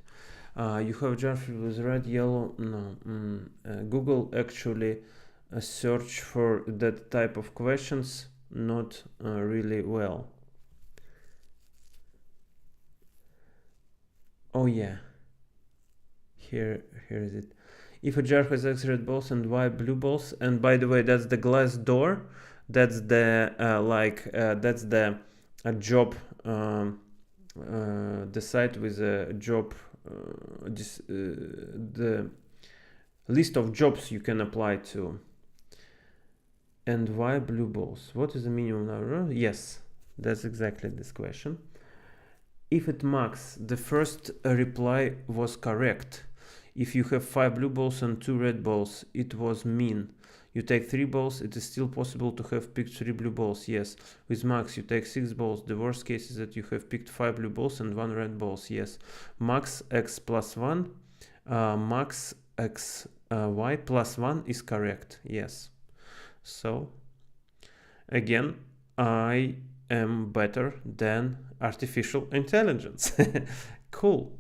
You have jar with red, yellow. No. Google actually search for that type of questions not really well. Oh yeah. Here is it. If a jar has X red balls and Y blue balls, and by the way, that's the glass door. That's the that's the job. The site with a job. The list of jobs you can apply to. And why blue balls? What is the minimum number? Yes, that's exactly this question. If it max, the first reply was correct. If you have 5 blue balls and 2 red balls, it was min. You take 3 balls, it is still possible to have picked 3 blue balls. Yes. With max, you take 6 balls. The worst case is that you have picked 5 blue balls and 1 red balls. Yes. Max x plus 1, max x y plus 1 is correct. Yes. So, again, I am better than artificial intelligence. Cool.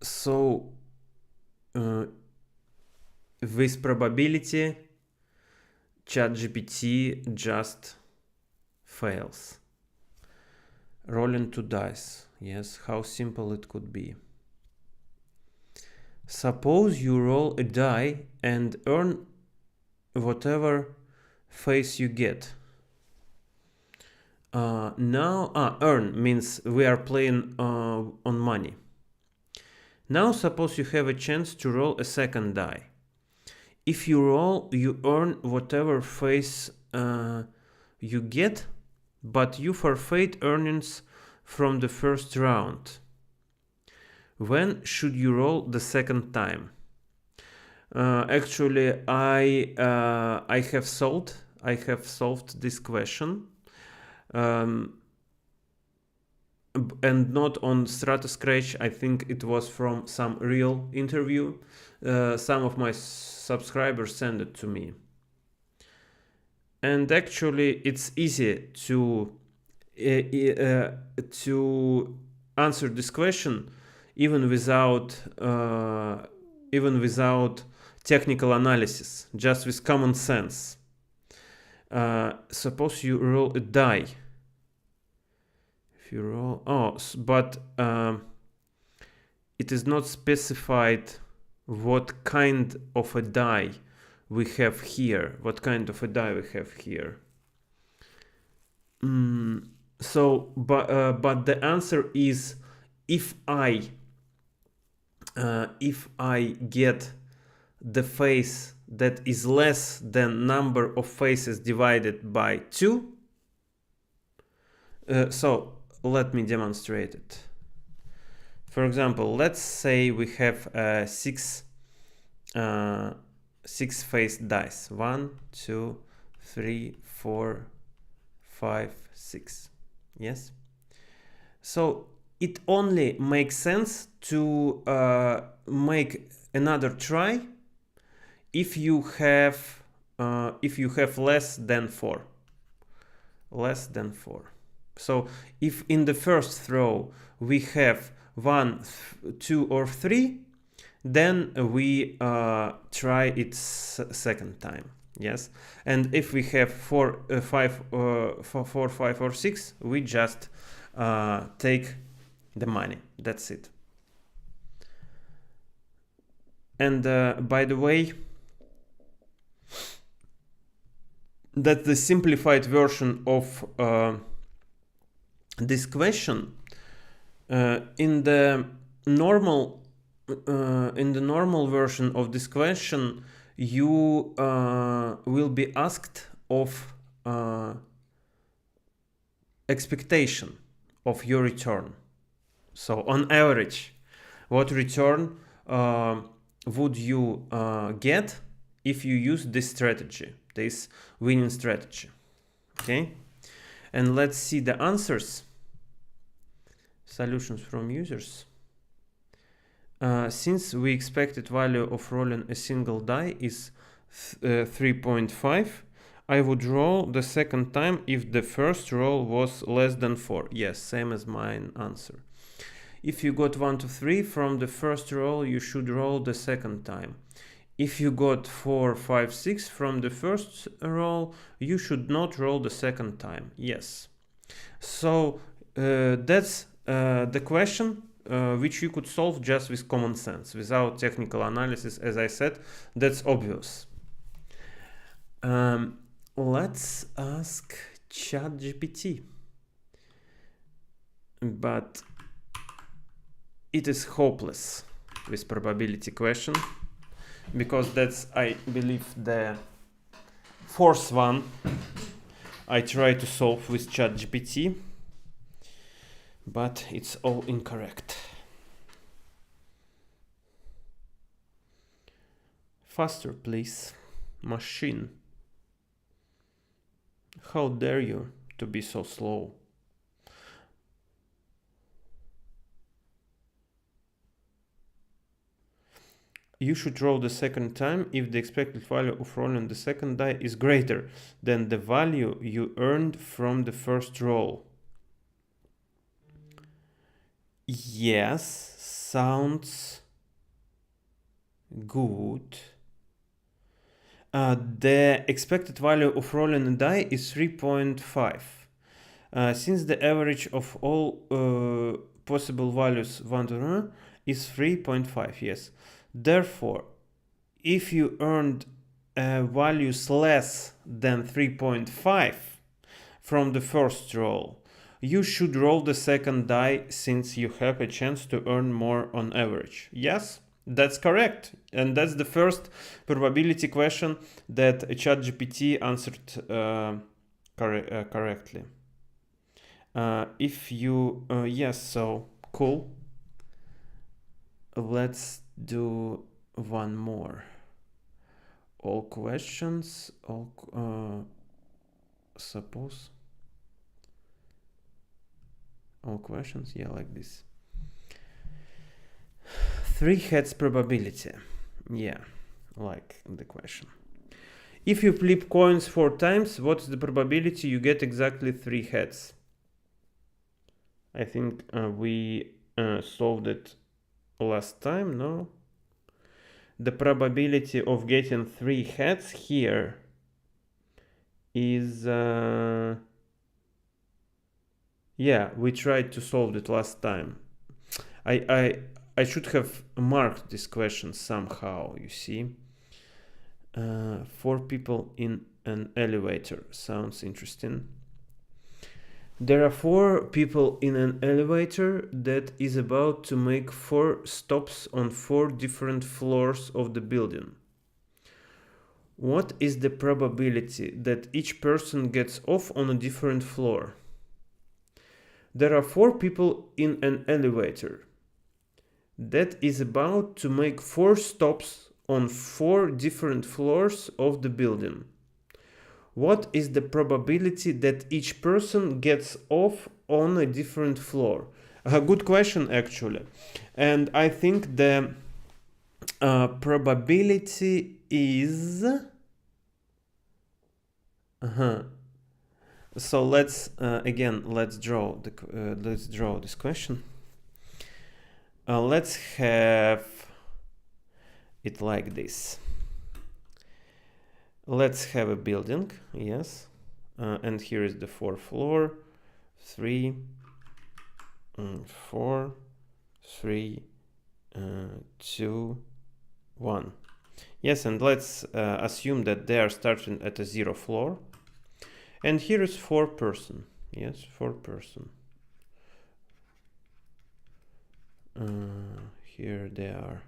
So, with probability, ChatGPT just fails. Rolling 2 dice. Yes, how simple it could be. Suppose you roll a die and earn whatever face you get. Earn means we are playing on money. Now suppose you have a chance to roll a second die. If you roll, you earn whatever face you get, but you forfeit earnings from the first round. When should you roll the second time? Actually, I have solved this question, and not on Stratascratch. I think it was from some real interview. Some of my subscribers sent it to me, and actually, it's easy to answer this question even without technical analysis, just with common sense. Suppose you roll a die. If you roll, but it is not specified what kind of a die we have here. But the answer is if I get the face that is less than number of faces divided by 2. So let me demonstrate it. For example, let's say we have 6 face dice. 1, 2, 3, 4, 5, 6. Yes. So it only makes sense to make another try if you have less than 4. Less than 4. So if in the first row we have 1, 2, or 3, then we try it second time. Yes, and if we have 4, 5, or 6, we just take the money. That's it. And by the way, that's the simplified version of this question. In the normal version of this question, you will be asked of expectation of your return. So on average, what return would you get if you use this strategy, this winning strategy? Okay, and let's see the answers. Solutions from users. Since we expected value of rolling a single die is 3.5, I would roll the second time if the first roll was less than 4. Yes, same as mine answer. If you got 1 to 3 from the first roll, you should roll the second time. If you got 4, 5, 6 from the first roll, you should not roll the second time. Yes. So that's the question which you could solve just with common sense, without technical analysis. As I said, that's obvious. Let's ask ChatGPT. But it is hopeless with probability question, because that's, I believe, the fourth one I try to solve with ChatGPT, but it's all incorrect. Faster, please, machine. How dare you to be so slow? You should roll the second time if the expected value of rolling the second die is greater than the value you earned from the first roll. Yes, sounds good. The expected value of rolling a die is 3.5. Since the average of all possible values is 3.5, yes. Therefore, if you earned values less than 3.5 from the first roll, you should roll the second die, since you have a chance to earn more on average. Yes, that's correct. And that's the first probability question that ChatGPT answered correctly. Yes, so cool. Let's do one more. All questions, suppose. All questions, yeah, like this. 3 heads probability. Yeah, like the question. If you flip coins 4 times, what's the probability you get exactly 3 heads? I think we solved it last time, no? The probability of getting 3 heads here is yeah, we tried to solve it last time. I should have marked this question somehow, you see. 4 people in an elevator sounds interesting. There are 4 people in an elevator that is about to make 4 stops on 4 different floors of the building. What is the probability that each person gets off on a different floor? There are 4 people in an elevator that is about to make 4 stops on 4 different floors of the building. What is the probability that each person gets off on a different floor? A good question, actually. And I think the probability is... So let's again, let's draw this question. Let's have it like this. Let's have a building, yes, and here is the 4th floor, 3, 4, 3, 2, 1. Yes, and let's assume that they are starting at a 0 floor. And here is 4 person. Yes, 4 person. Here they are.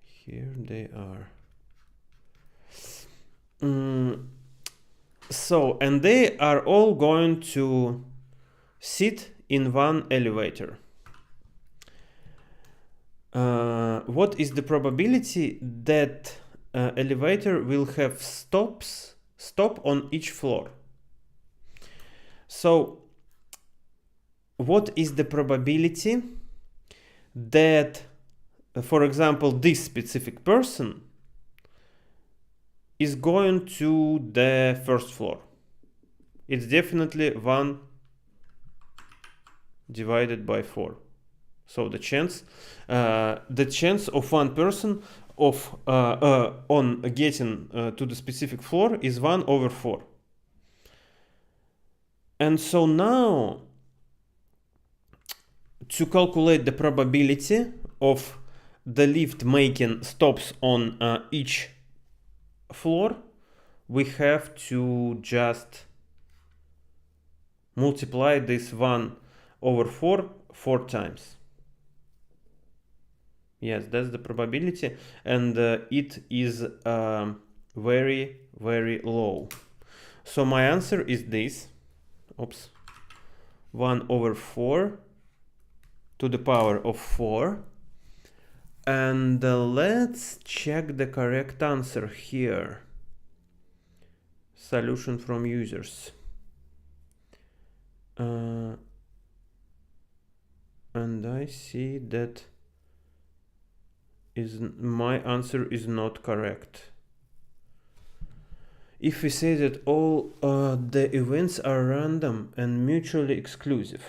Here they are. So, and they are all going to sit in one elevator. What is the probability that elevator will have stop on each floor? So, what is the probability that, for example, this specific person is going to the 1st floor? It's definitely 1 divided by 4. So the chance of one person of on getting to the specific floor is 1 over 4. And so now, to calculate the probability of the lift making stops on each floor, we have to just multiply this 1 over 4 times. Yes, that's the probability, and it is very, very low. So my answer is this. 1 over 4 to the power of 4. And let's check the correct answer here. Solution from users. And I see that my answer is not correct. If we say that all the events are random and mutually exclusive,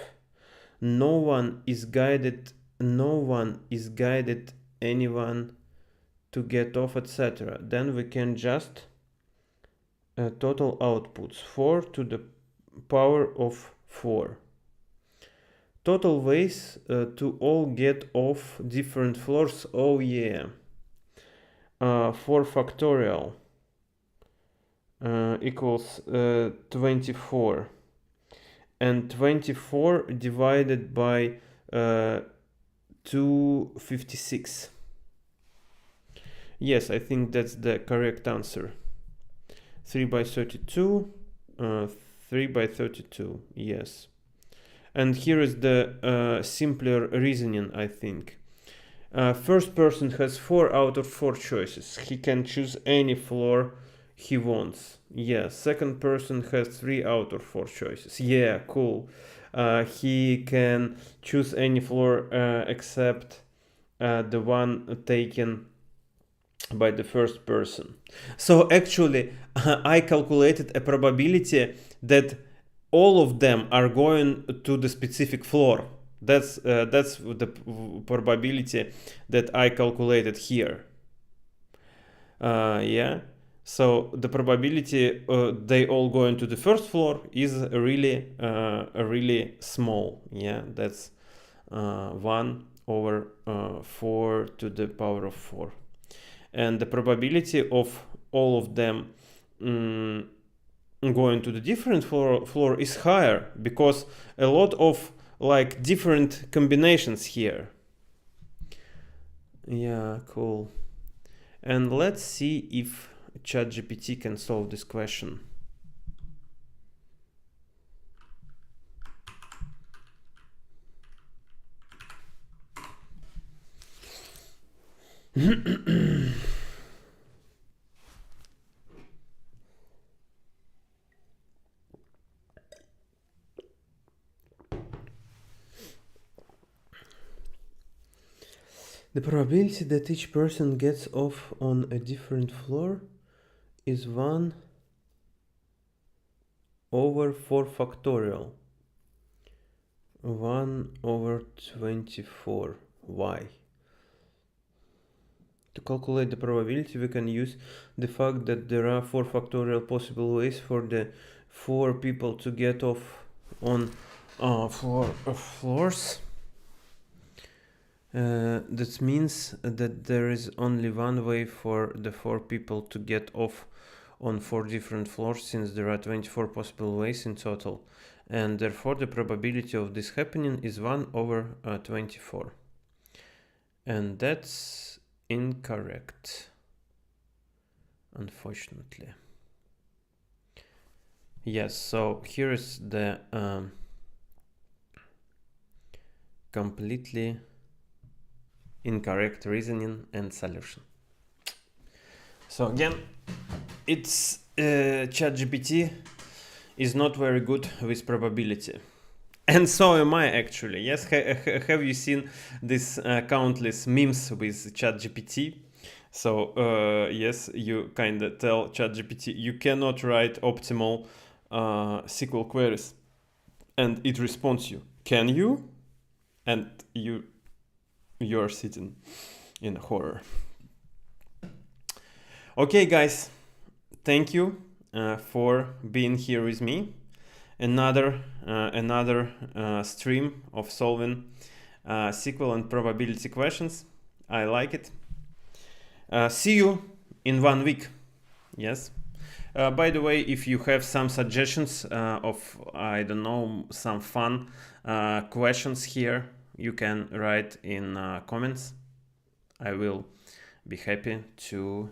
no one is guided anyone to get off, etc., then we can just total outputs 4 to the power of 4. Total ways to all get off different floors. Oh yeah. 4 factorial equals 24. And 24 divided by 256. Yes, I think that's the correct answer. 3 by 32, 3 by 32, yes. And here is the simpler reasoning, I think. First person has 4 out of 4 choices. He can choose any floor he wants. Yeah, second person has 3 out of 4 choices. Yeah, cool. He can choose any floor except the one taken by the first person. So actually, I calculated a probability that all of them are going to the specific floor. That's the probability that I calculated here. Yeah. So the probability they all going to the first floor is really small. Yeah, that's 1 over 4 to the power of 4. And the probability of all of them going to the different floor is higher, because a lot of like different combinations here. Yeah, cool. And let's see if ChatGPT can solve this question. The probability that each person gets off on a different floor is 1 over 4 factorial. 1 over 24. Why? To calculate the probability, we can use the fact that there are 4 factorial possible ways for the 4 people to get off on 4 floors. That means that there is only one way for the 4 people to get off on 4 different floors, since there are 24 possible ways in total, and therefore the probability of this happening is 1 over 24. And that's incorrect, unfortunately. Yes, so here is the completely incorrect reasoning and solution. So again, it's ChatGPT is not very good with probability. And so am I, actually. Yes, have you seen this countless memes with ChatGPT? So yes, you kind of tell ChatGPT you cannot write optimal SQL queries, and it responds you, can you? And you're sitting in horror. Okay, guys, thank you for being here with me. Another stream of solving SQL and probability questions. I like it. See you in 1 week. Yes. By the way, if you have some suggestions of, I don't know, some fun questions here, you can write in comments. I will be happy to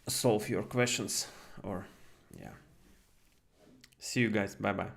solve your questions. Or yeah. See you guys. Bye bye.